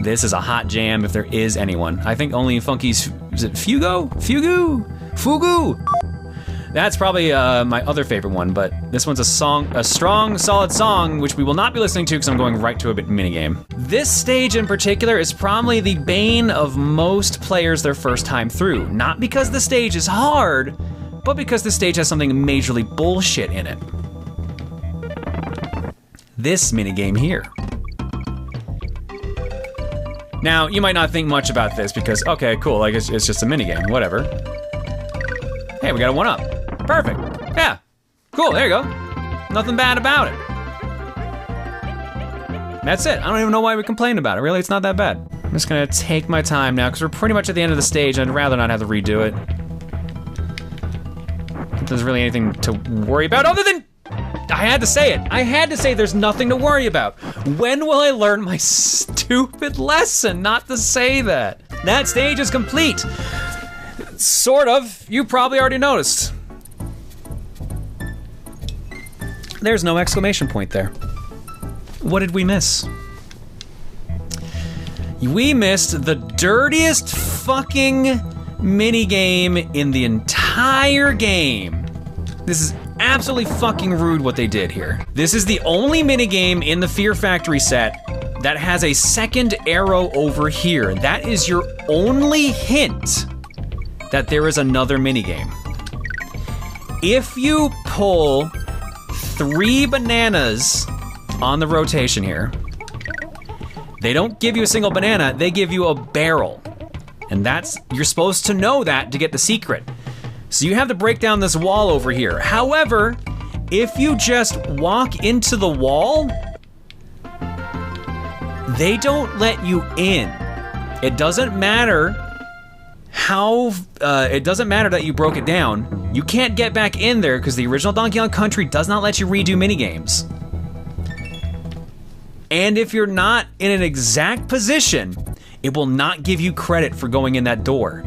This is a hot jam if there is anyone. I think only Funky's, is it Fugu? Fugu? Fugu! That's probably my other favorite one, but this one's a strong, solid song, which we will not be listening to because I'm going right to a minigame. This stage in particular is probably the bane of most players their first time through. Not because the stage is hard, but because the stage has something majorly bullshit in it. This minigame here. Now, you might not think much about this because, okay, cool, like it's just a minigame, whatever. Hey, we got a 1-up. Perfect. Yeah. Cool, there you go. Nothing bad about it. That's it. I don't even know why we complained about it. Really, it's not that bad. I'm just gonna take my time now because we're pretty much at the end of the stage. I'd rather not have to redo it. There's really anything to worry about other than, I had to say it. I had to say there's nothing to worry about. When will I learn my stupid lesson not to say that? That stage is complete. Sort of. You probably already noticed. There's no exclamation point there. What did we miss? We missed the dirtiest fucking minigame in the entire game. This is absolutely fucking rude what they did here. This is the only minigame in the Fear Factory set that has a second arrow over here. That is your only hint that there is another minigame. If you pull 3 bananas on the rotation here, they don't give you a single banana, they give you a barrel. And you're supposed to know that to get the secret. So you have to break down this wall over here. However, if you just walk into the wall, they don't let you in. It doesn't matter it doesn't matter that you broke it down. You can't get back in there because the original Donkey Kong Country does not let you redo minigames. And if you're not in an exact position, it will not give you credit for going in that door.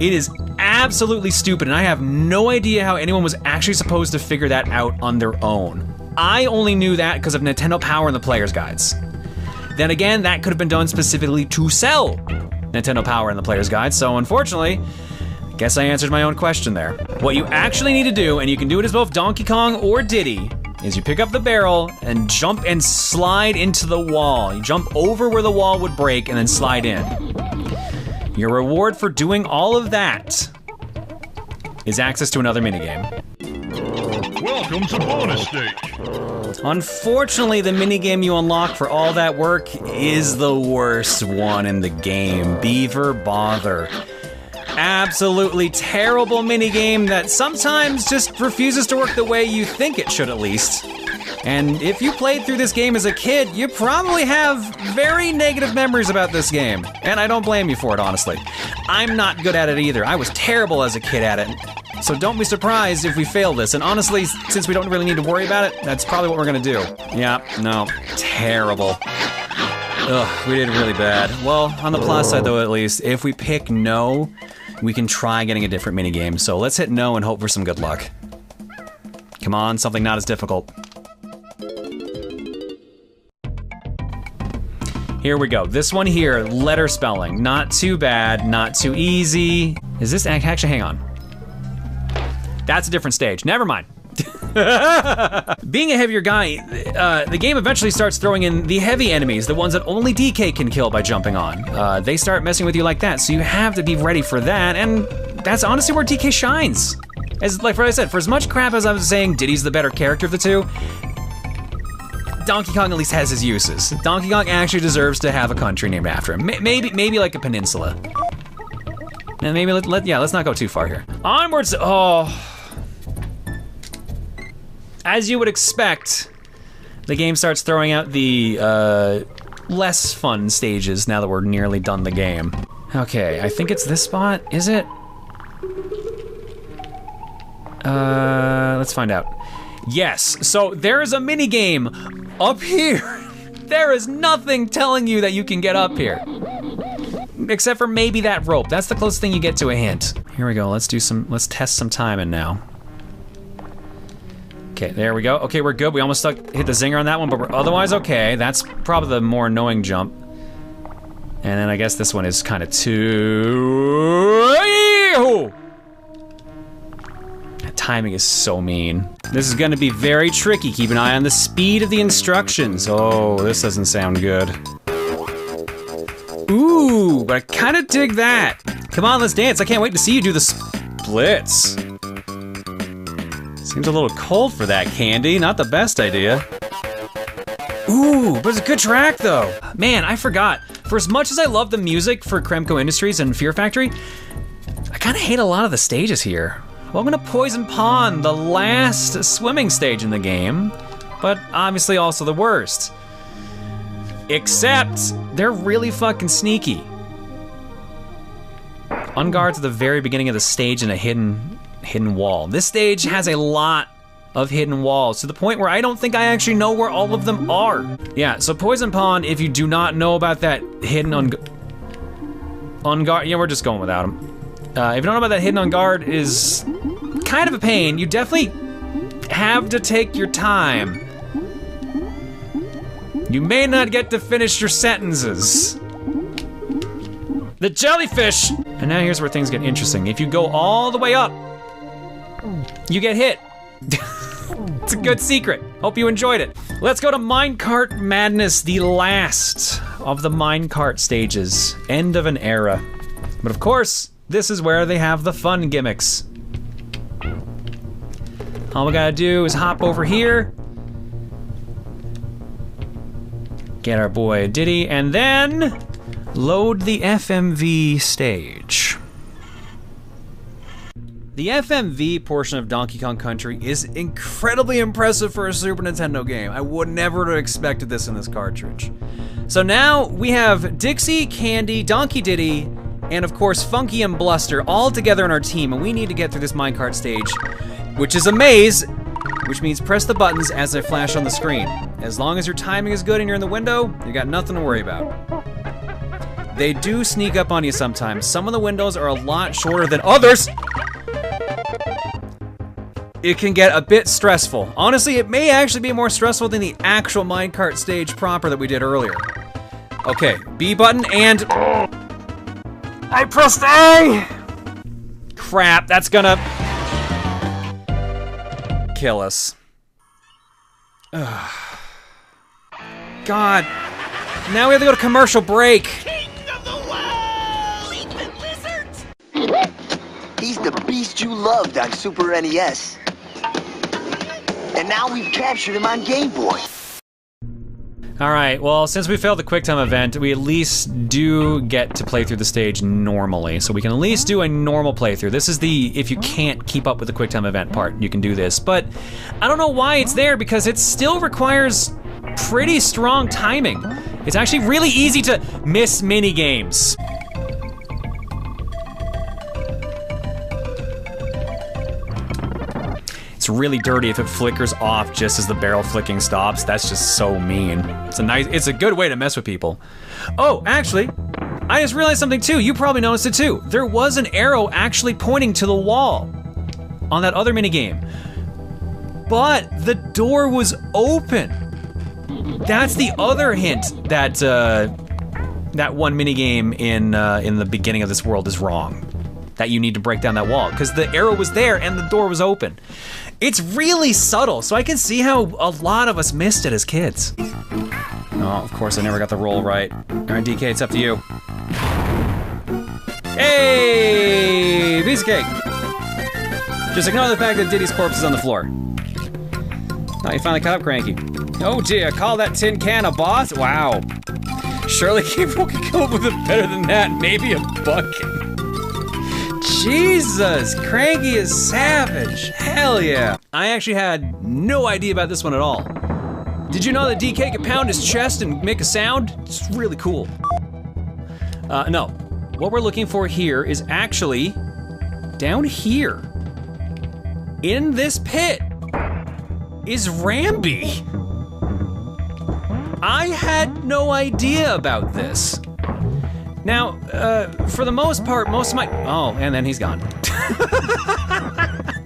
It is absolutely stupid, and I have no idea how anyone was actually supposed to figure that out on their own. I only knew that because of Nintendo Power and the Player's Guides. Then again, that could have been done specifically to sell Nintendo Power and the Player's Guide, so unfortunately, I guess I answered my own question there. What you actually need to do, and you can do it as both Donkey Kong or Diddy, is you pick up the barrel and jump and slide into the wall. You jump over where the wall would break and then slide in. Your reward for doing all of that is access to another minigame. Welcome to bonus stage. Unfortunately, the minigame you unlock for all that work is the worst one in the game, Beaver Bother. Absolutely terrible minigame that sometimes just refuses to work the way you think it should at least. And if you played through this game as a kid, you probably have very negative memories about this game. And I don't blame you for it, honestly. I'm not good at it either. I was terrible as a kid at it. So don't be surprised if we fail this. And honestly, since we don't really need to worry about it, that's probably what we're gonna do. Yeah, no, terrible. Ugh, we did really bad. Well, on the plus side though, at least, if we pick no, we can try getting a different minigame. So let's hit no and hope for some good luck. Come on, something not as difficult. Here we go. This one here, letter spelling. Not too bad, not too easy. Is this, actually, hang on. That's a different stage, never mind. Being a heavier guy, the game eventually starts throwing in the heavy enemies, the ones that only DK can kill by jumping on. They start messing with you like that, so you have to be ready for that, and that's honestly where DK shines. As like what I said, for as much crap as I was saying Diddy's the better character of the two, Donkey Kong at least has his uses. Donkey Kong actually deserves to have a country named after him. Maybe like a peninsula. And maybe let's not go too far here. Onwards, oh. As you would expect, the game starts throwing out the less fun stages now that we're nearly done the game. Okay, I think it's this spot, is it? Let's find out. Yes, so there is a mini game up here. There is nothing telling you that you can get up here. Except for maybe that rope. That's the closest thing you get to a hint. Here we go, let's test some timing now. Okay, there we go. Okay, we're good. We almost hit the zinger on that one, but we're otherwise okay. That's probably the more annoying jump. And then I guess this one is kind of too... timing is so mean. This is gonna be very tricky. Keep an eye on the speed of the instructions. Oh, this doesn't sound good. Ooh, but I kinda dig that. Come on, let's dance. I can't wait to see you do the splits. Seems a little cold for that, Candy. Not the best idea. Ooh, but it's a good track though. Man, I forgot. For as much as I love the music for Kremco Industries and Fear Factory, I kinda hate a lot of the stages here. Welcome to Poison Pond, the last swimming stage in the game, but obviously also the worst. Except, they're really fucking sneaky. Unguard's at the very beginning of the stage in a hidden wall. This stage has a lot of hidden walls, to the point where I don't think I actually know where all of them are. Yeah, so Poison Pond, if you do not know about that hidden Unguard, yeah, we're just going without him. If you don't know about that hidden Unguard, is kind of a pain. You definitely have to take your time. You may not get to finish your sentences. The jellyfish! And now here's where things get interesting. If you go all the way up, you get hit. It's a good secret. Hope you enjoyed it. Let's go to Minecart Madness, the last of the minecart stages. End of an era. But of course, this is where they have the fun gimmicks. All we gotta do is hop over here, get our boy Diddy, and then load the FMV stage. The FMV portion of Donkey Kong Country is incredibly impressive for a Super Nintendo game. I would never have expected this in this cartridge. So now we have Dixie, Candy, Donkey Diddy, and of course Funky and Bluster all together in our team, and we need to get through this minecart stage, which is a maze, which means press the buttons as they flash on the screen. As long as your timing is good and you're in the window, you got nothing to worry about. They do sneak up on you sometimes. Some of the windows are a lot shorter than others. It can get a bit stressful. Honestly, it may actually be more stressful than the actual minecart stage proper that we did earlier. Okay, B button and... I pressed A! Crap, that's gonna... kill us. Ugh. God. Now we have to go to commercial break. King of the world! Leaping lizards! He's the beast you loved on Super NES. And now we've captured him on Game Boy. All right, well, since we failed the QuickTime event, we at least do get to play through the stage normally. So we can at least do a normal playthrough. This is the, if you can't keep up with the QuickTime event part, you can do this. But I don't know why it's there, because it still requires pretty strong timing. It's actually really easy to miss mini games. It's really dirty if it flickers off just as the barrel flicking stops. That's just so mean. It's a good way to mess with people. Oh, actually, I just realized something too. You probably noticed it too. There was an arrow actually pointing to the wall on that other minigame. But the door was open. That's the other hint that that one minigame in the beginning of this world is wrong. That you need to break down that wall, because the arrow was there and the door was open. It's really subtle, so I can see how a lot of us missed it as kids. Oh, of course I never got the roll right. All right, DK, it's up to you. Hey, piece of cake. Just ignore the fact that Diddy's corpse is on the floor. Oh, you finally caught up, Cranky. Oh gee, I call that tin can a boss? Wow. Surely people could come up with it better than that. Maybe a bucket. Jesus, Cranky is savage. Hell yeah. I actually had no idea about this one at all. Did you know that DK could pound his chest and make a sound? It's really cool. No. What we're looking for here is actually down here. In this pit is Rambi. I had no idea about this. Now, for the most part, most of my... Oh, and then he's gone.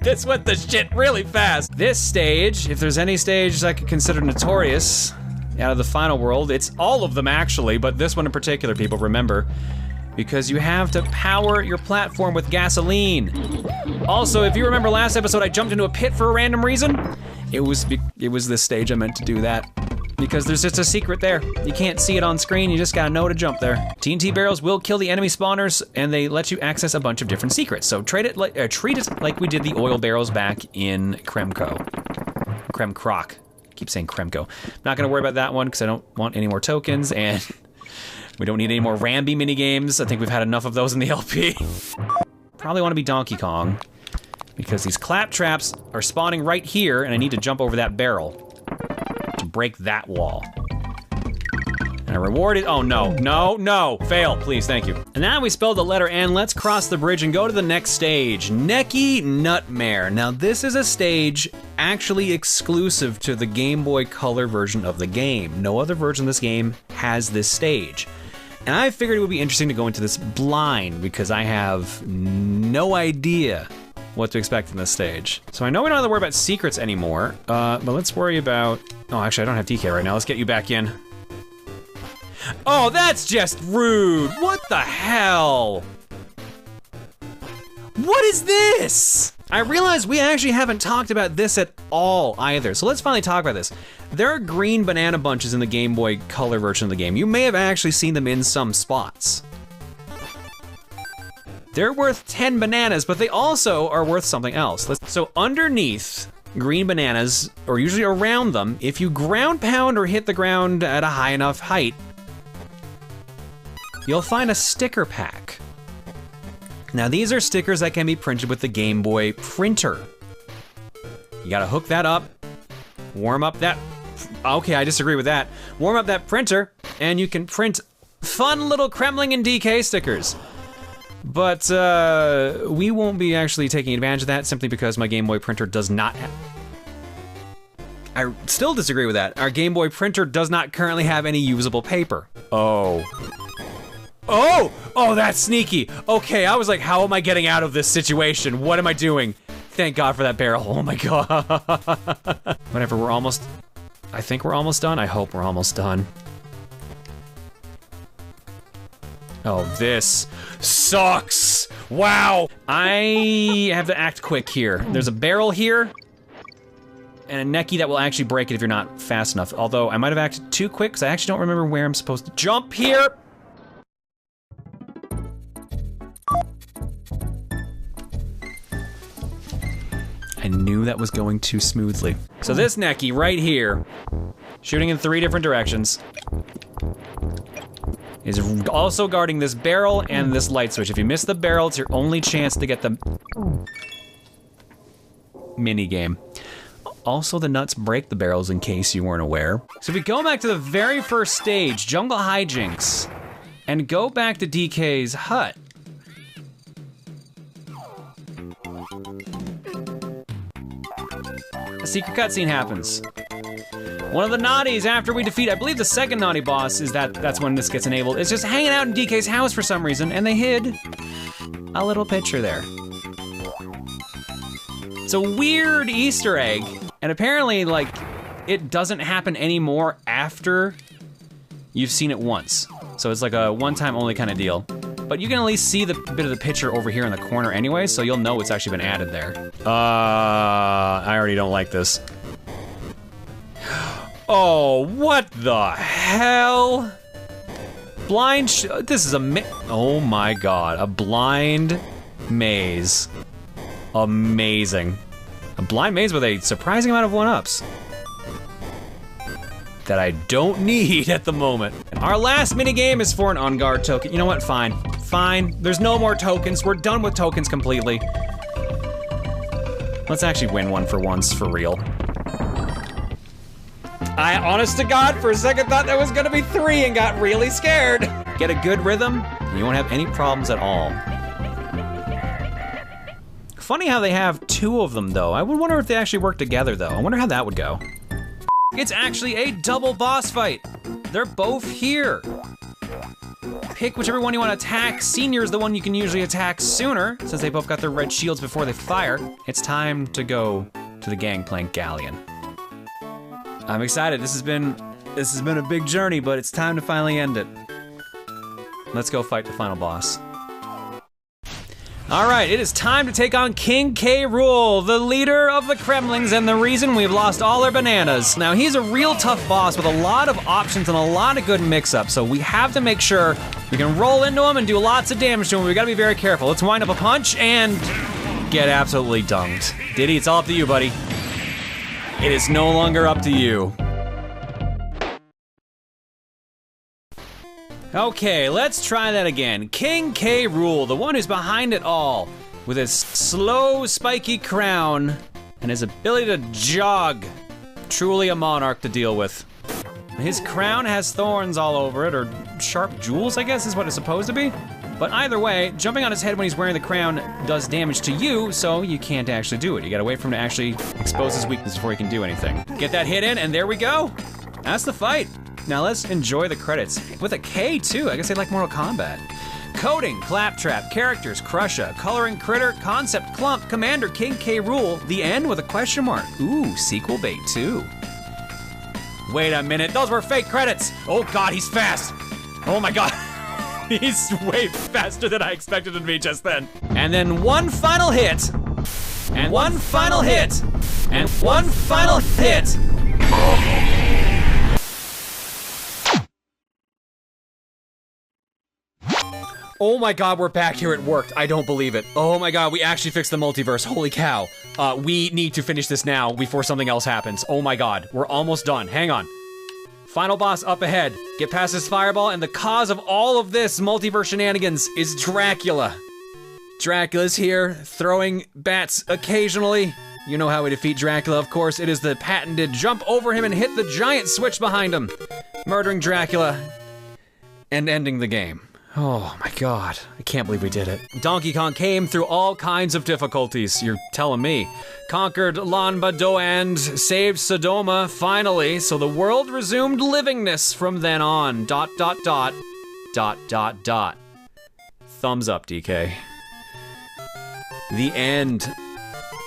This went the shit really fast. This stage, if there's any stage I could consider notorious out of the final world, it's all of them actually, but this one in particular, people remember, because you have to power your platform with gasoline. Also, if you remember last episode, I jumped into a pit for a random reason. It was this stage I meant to do that. Because there's just a secret there. You can't see it on screen, you just gotta know to jump there. TNT barrels will kill the enemy spawners, and they let you access a bunch of different secrets. So treat it like we did the oil barrels back in Kremkroc. Keep saying Kremko. Not gonna worry about that one, because I don't want any more tokens, and we don't need any more Rambi minigames. I think we've had enough of those in the LP. Probably wanna be Donkey Kong, because these clap traps are spawning right here, and I need to jump over that barrel to break that wall. And I rewarded, oh no, no, no, fail, please, thank you. And now we spelled the letter N, let's cross the bridge and go to the next stage, Necky Nutmare. Now this is a stage actually exclusive to the Game Boy Color version of the game. No other version of this game has this stage. And I figured it would be interesting to go into this blind because I have no idea what to expect in this stage. So I know we don't have to worry about secrets anymore, but let's worry about, oh, actually I don't have DK right now. Let's get you back in. Oh, that's just rude. What the hell? What is this? I realize we actually haven't talked about this at all either. So let's finally talk about this. There are green banana bunches in the Game Boy Color version of the game. You may have actually seen them in some spots. They're worth 10 bananas, but they also are worth something else. So underneath green bananas, or usually around them, if you ground pound or hit the ground at a high enough height, you'll find a sticker pack. Now these are stickers that can be printed with the Game Boy printer. You gotta hook that up, warm up that, okay, I disagree with that. Warm up that printer, and you can print fun little Kremling and DK stickers. But we won't be actually taking advantage of that simply because my Game Boy printer does not have, I still disagree with that. Our Game Boy printer does not currently have any usable paper. Oh. Oh, oh, that's sneaky. Okay, I was like, how am I getting out of this situation? What am I doing? Thank God for that barrel, oh my God. Whatever, we're almost, I think we're almost done. I hope we're almost done. Oh, this sucks. Wow. I have to act quick here. There's a barrel here and a Necky that will actually break it if you're not fast enough. Although I might have acted too quick because I actually don't remember where I'm supposed to jump here. I knew that was going too smoothly. So this Necky right here, shooting in 3 different directions, is also guarding this barrel and this light switch. If you miss the barrel, it's your only chance to get the mini game. Also, the nuts break the barrels in case you weren't aware. So if we go back to the very first stage, Jungle Hijinks, and go back to DK's hut. A secret cutscene happens. One of the naughties after we defeat, I believe the second naughty boss is that's when this gets enabled. It's just hanging out in DK's house for some reason, and they hid a little picture there. It's a weird Easter egg, and apparently, like, it doesn't happen anymore after you've seen it once. So it's like a one-time only kind of deal. But you can at least see the bit of the picture over here in the corner anyway, so you'll know it's actually been added there. I already don't like this. Oh, what the hell? This is oh my God, a blind maze. Amazing. A blind maze with a surprising amount of 1-ups that I don't need at the moment. Our last minigame is for an on guard token. You know what, fine, fine. There's no more tokens, we're done with tokens completely. Let's actually win one for once, for real. I, honest to God, for a second thought that was gonna be 3 and got really scared. Get a good rhythm, and you won't have any problems at all. Funny how they have 2 of them though. I would wonder if they actually work together though. I wonder how that would go. It's actually a double boss fight. They're both here. Pick whichever one you want to attack. Senior is the one you can usually attack sooner, since they both got their red shields before they fire. It's time to go to the Gangplank Galleon. I'm excited. This has been a big journey, but it's time to finally end it. Let's go fight the final boss. All right, it is time to take on King K. Rool, the leader of the Kremlings and the reason we've lost all our bananas. Now, he's a real tough boss with a lot of options and a lot of good mix-ups, so we have to make sure we can roll into him and do lots of damage to him. We gotta be very careful. Let's wind up a punch and get absolutely dunked. Diddy, it's all up to you, buddy. It is no longer up to you. Okay, let's try that again. King K. Rool, the one who's behind it all, with his slow, spiky crown and his ability to jog. Truly a monarch to deal with. His crown has thorns all over it, or sharp jewels, I guess is what it's supposed to be. But either way, jumping on his head when he's wearing the crown does damage to you, so you can't actually do it. You gotta wait for him to actually expose his weakness before he can do anything. Get that hit in, and there we go. That's the fight. Now let's enjoy the credits. With a K too, I guess they like Mortal Kombat. Coding, Claptrap, Characters, Crusha, Coloring Critter, Concept Clump, Commander King K. Rool, the end with a question mark. Ooh, sequel bait too. Wait a minute, those were fake credits. Oh God, he's fast. Oh my God. He's way faster than I expected him to be just then. And then one final hit. And one final hit. And one final hit. Oh my God, we're back here, it worked. I don't believe it. Oh my God, we actually fixed the multiverse, holy cow. We need to finish this now before something else happens. Oh my God, we're almost done, hang on. Final boss up ahead. Get past this fireball, and the cause of all of this multiverse shenanigans is Dracula. Dracula's here, throwing bats occasionally. You know how we defeat Dracula, of course. It is the patented jump over him and hit the giant switch behind him, murdering Dracula and ending the game. Oh my God, I can't believe we did it. Donkey Kong came through all kinds of difficulties, you're telling me. Conquered Lanbado and saved Sodoma, finally, so the world resumed livingness from then on. ... Thumbs up, DK. The end.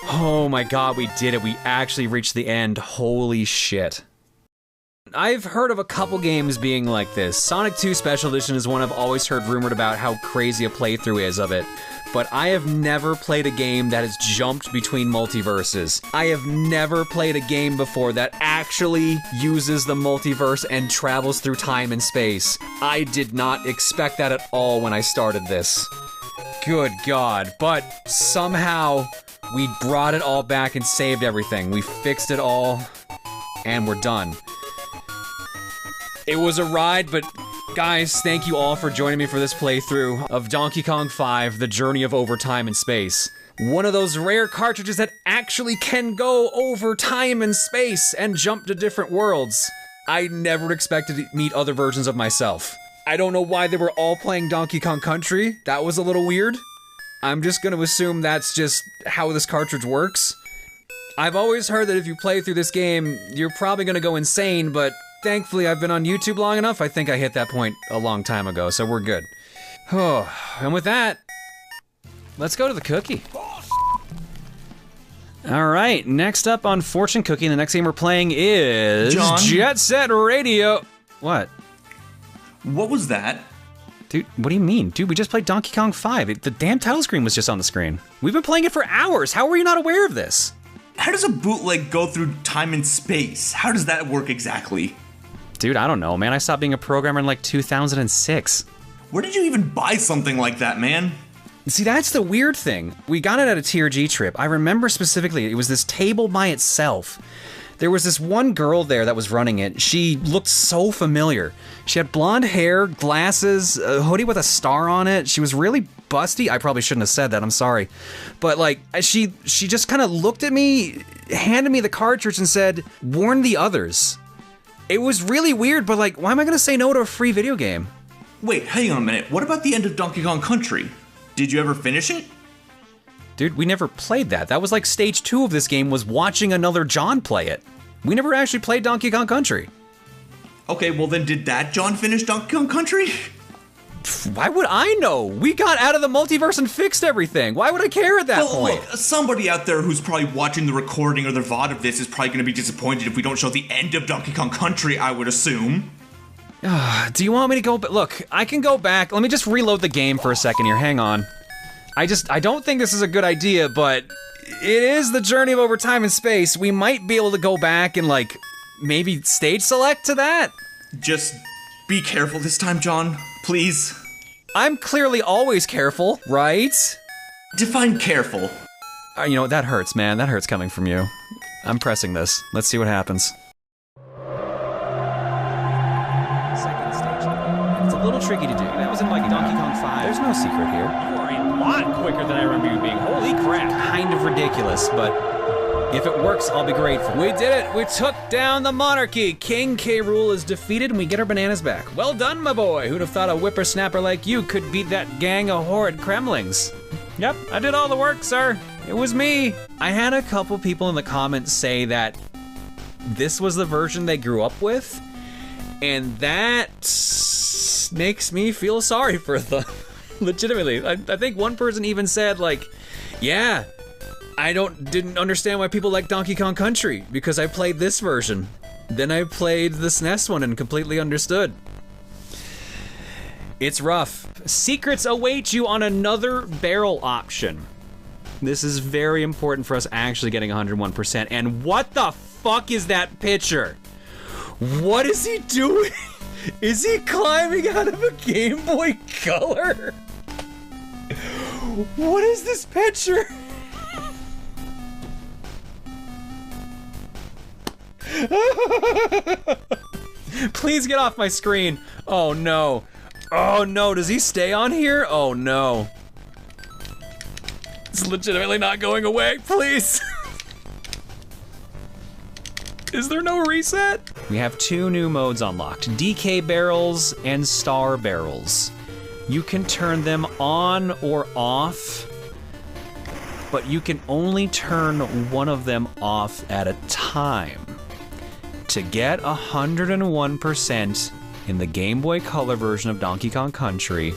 Oh my God, we did it. We actually reached the end. Holy shit. I've heard of a couple games being like this. Sonic 2 Special Edition is one I've always heard rumored about how crazy a playthrough is of it. But I have never played a game that has jumped between multiverses. I have never played a game before that actually uses the multiverse and travels through time and space. I did not expect that at all when I started this. Good God, but somehow we brought it all back and saved everything. We fixed it all, and we're done. It was a ride, but guys, thank you all for joining me for this playthrough of Donkey Kong 5, The Journey of Over Time and Space. One of those rare cartridges that actually can go over time and space and jump to different worlds. I never expected to meet other versions of myself. I don't know why they were all playing Donkey Kong Country. That was a little weird. I'm just gonna assume that's just how this cartridge works. I've always heard that if you play through this game, you're probably gonna go insane, but thankfully, I've been on YouTube long enough, I think I hit that point a long time ago, so we're good. Oh, and with that, let's go to the cookie. All right, next up on Fortune Cookie, the next game we're playing is John? Jet Set Radio. What? What was that? Dude, what do you mean? Dude, we just played Donkey Kong 5. The damn title screen was just on the screen. We've been playing it for hours. How were you not aware of this? How does a bootleg go through time and space? How does that work exactly? Dude, I don't know, man. I stopped being a programmer in like 2006. Where did you even buy something like that, man? See, that's the weird thing. We got it at a TRG trip. I remember specifically, it was this table by itself. There was this one girl there that was running it. She looked so familiar. She had blonde hair, glasses, a hoodie with a star on it. She was really busty. I probably shouldn't have said that, I'm sorry. But like, she just kind of looked at me, handed me the cartridge and said, "Warn the others." It was really weird, but like, why am I gonna say no to a free video game? Wait, hang on a minute. What about the end of Donkey Kong Country? Did you ever finish it? Dude, we never played that. That was like stage 2 of this game, was watching another John play it. We never actually played Donkey Kong Country. Okay, well then did that John finish Donkey Kong Country? Why would I know? We got out of the multiverse and fixed everything. Why would I care at that point? Look, somebody out there who's probably watching the recording or the VOD of this is probably going to be disappointed if we don't show the end of Donkey Kong Country, I would assume. Do you want me to go? Look, I can go back. Let me just reload the game for a second here. Hang on. I don't think this is a good idea, but it is the journey of over time and space. We might be able to go back and, like, maybe stage select to that. Just be careful this time, John. Please. I'm clearly always careful, right? Define careful. You know, that hurts, man. That hurts coming from you. I'm pressing this. Let's see what happens. Second stage. It's a little tricky to do. That was in, like, Donkey Kong 5. There's no secret here. You are a lot quicker than I remember you being. Holy crap. Kind of ridiculous, but if it works, I'll be grateful. We did it. We took down the monarchy. King K. Rool is defeated, and we get our bananas back. Well done, my boy. Who'd have thought a whippersnapper like you could beat that gang of horrid Kremlings? Yep, I did all the work, sir. It was me. I had a couple people in the comments say that this was the version they grew up with, and that makes me feel sorry for them. Legitimately. I think one person even said, like, yeah, I didn't understand why people like Donkey Kong Country, because I played this version. Then I played the SNES one and completely understood. It's rough. Secrets await you on another barrel option. This is very important for us actually getting 101%. And what the fuck is that picture? What is he doing? Is he climbing out of a Game Boy Color? What is this picture? Please get off my screen. Oh no. Oh no, does he stay on here? Oh no. It's legitimately not going away, please. Is there no reset? We have two new modes unlocked, DK barrels and star barrels. You can turn them on or off, but you can only turn one of them off at a time. To get 101% in the Game Boy Color version of Donkey Kong Country,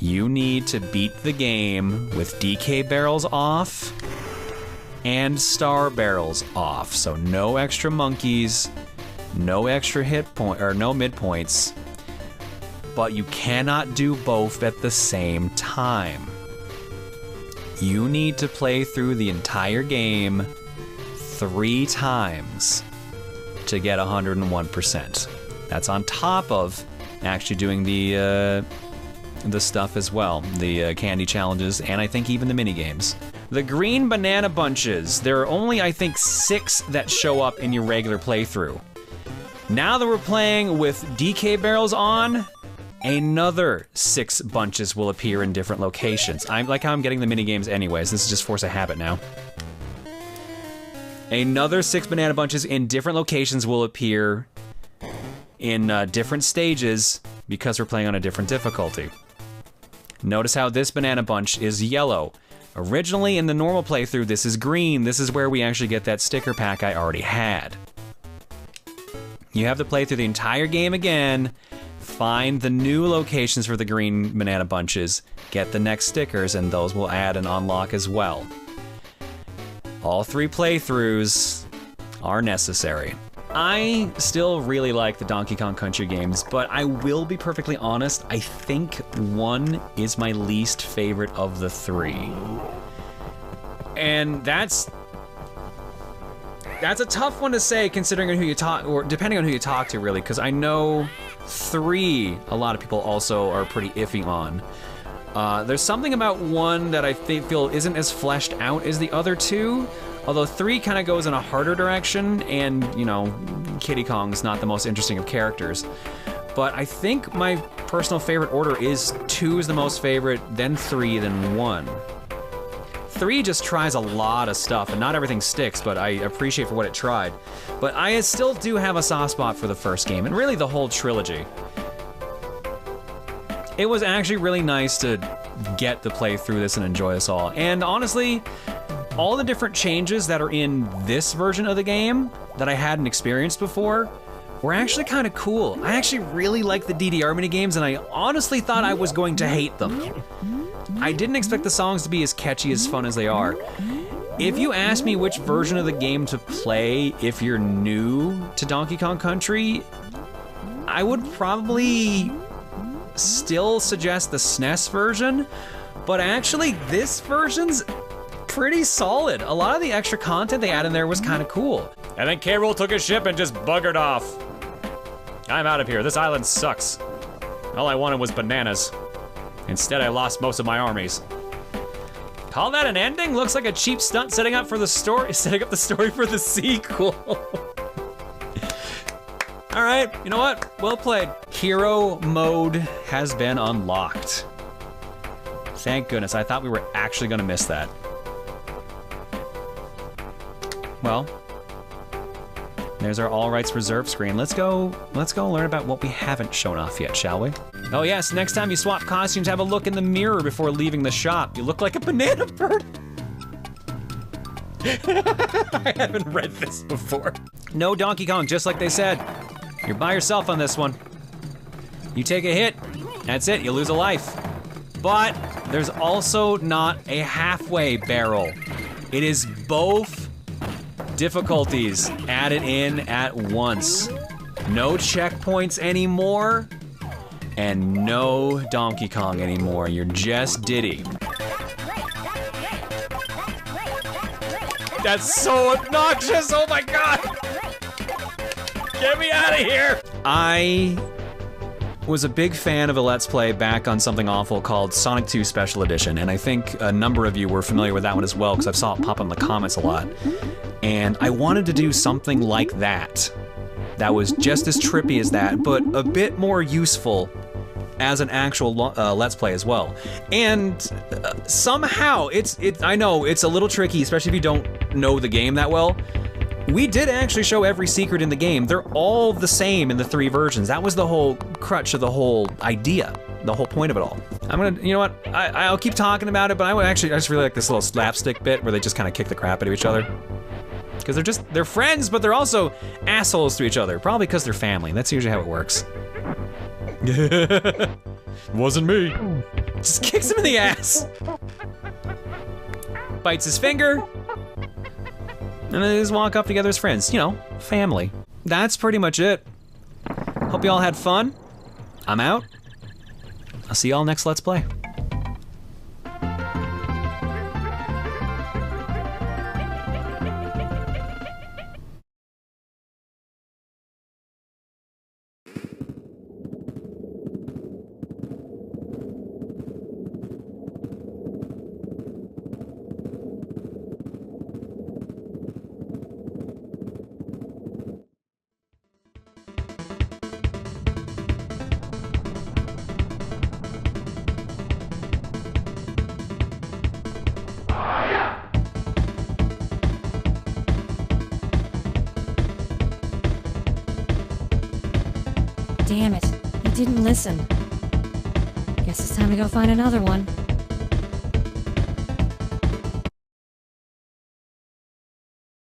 you need to beat the game with DK barrels off and star barrels off. So no extra monkeys, no extra hit point or no midpoints, but you cannot do both at the same time. You need to play through the entire game 3 times to get 101%. That's on top of actually doing the stuff as well, the candy challenges, and I think even the mini games. The green banana bunches, there are only, I think, 6 that show up in your regular playthrough. Now that we're playing with DK barrels on, another 6 bunches will appear in different locations. I like how I'm getting the mini games anyways. This is just force of habit now. Another 6 banana bunches in different locations will appear in different stages because we're playing on a different difficulty. Notice how this banana bunch is yellow. Originally in the normal playthrough, this is green. This is where we actually get that sticker pack I already had. You have to play through the entire game again, find the new locations for the green banana bunches, get the next stickers, and those will add and unlock as well. All 3 playthroughs are necessary. I still really like the Donkey Kong Country games, but I will be perfectly honest, I think 1 is my least favorite of the 3. And that's a tough one to say considering who you talk, or depending on who you talk to really, because I know 3, a lot of people also are pretty iffy on. There's something about 1 that I feel isn't as fleshed out as the other 2, although 3 kind of goes in a harder direction, and, you know, Kiddy Kong's not the most interesting of characters. But I think my personal favorite order is 2 is the most favorite, then 3, then 1. 3 just tries a lot of stuff, and not everything sticks, but I appreciate for what it tried. But I still do have a soft spot for the first game, and really the whole trilogy. It was actually really nice to get to play through this and enjoy this all. And honestly, all the different changes that are in this version of the game that I hadn't experienced before were actually kind of cool. I actually really like the DDR minigames, and I honestly thought I was going to hate them. I didn't expect the songs to be as catchy as fun as they are. If you ask me which version of the game to play if you're new to Donkey Kong Country, I would probably still suggest the SNES version, but actually this version's pretty solid. A lot of the extra content they add in there was kind of cool. And then K. Rool took his ship and just buggered off. I'm out of here. This island sucks. All I wanted was bananas. Instead, I lost most of my armies. Call that an ending? Looks like a cheap stunt setting up the story for the sequel. All right, you know what? Well played. Hero mode has been unlocked. Thank goodness, I thought we were actually gonna miss that. Well, there's our all rights reserved screen. Let's go learn about what we haven't shown off yet, shall we? Oh yes, next time you swap costumes, have a look in the mirror before leaving the shop. You look like a banana bird. I haven't read this before. No Donkey Kong, just like they said. You're by yourself on this one. You take a hit, that's it, you lose a life. But there's also not a halfway barrel. It is both difficulties added in at once. No checkpoints anymore, and no Donkey Kong anymore. You're just Diddy. That's so obnoxious, oh my God! Get me out of here! I was a big fan of a Let's Play back on Something Awful called Sonic 2 Special Edition, and I think a number of you were familiar with that one as well, because I've saw it pop up in the comments a lot. And I wanted to do something like that. That was just as trippy as that, but a bit more useful as an actual Let's Play as well. And somehow, I know it's a little tricky, especially if you don't know the game that well. We did actually show every secret in the game. They're all the same in the 3 versions. That was the whole crutch of the whole idea, the whole point of it all. You know what? I'll keep talking about it, but I just really like this little slapstick bit where they just kind of kick the crap out of each other. Because they're friends, but they're also assholes to each other. Probably because they're family. That's usually how it works. Wasn't me. Just kicks him in the ass. Bites his finger. And then they just walk up together as friends. You know, family. That's pretty much it. Hope you all had fun. I'm out. I'll see y'all next Let's Play. Damn it, he didn't listen. Guess it's time to go find another one.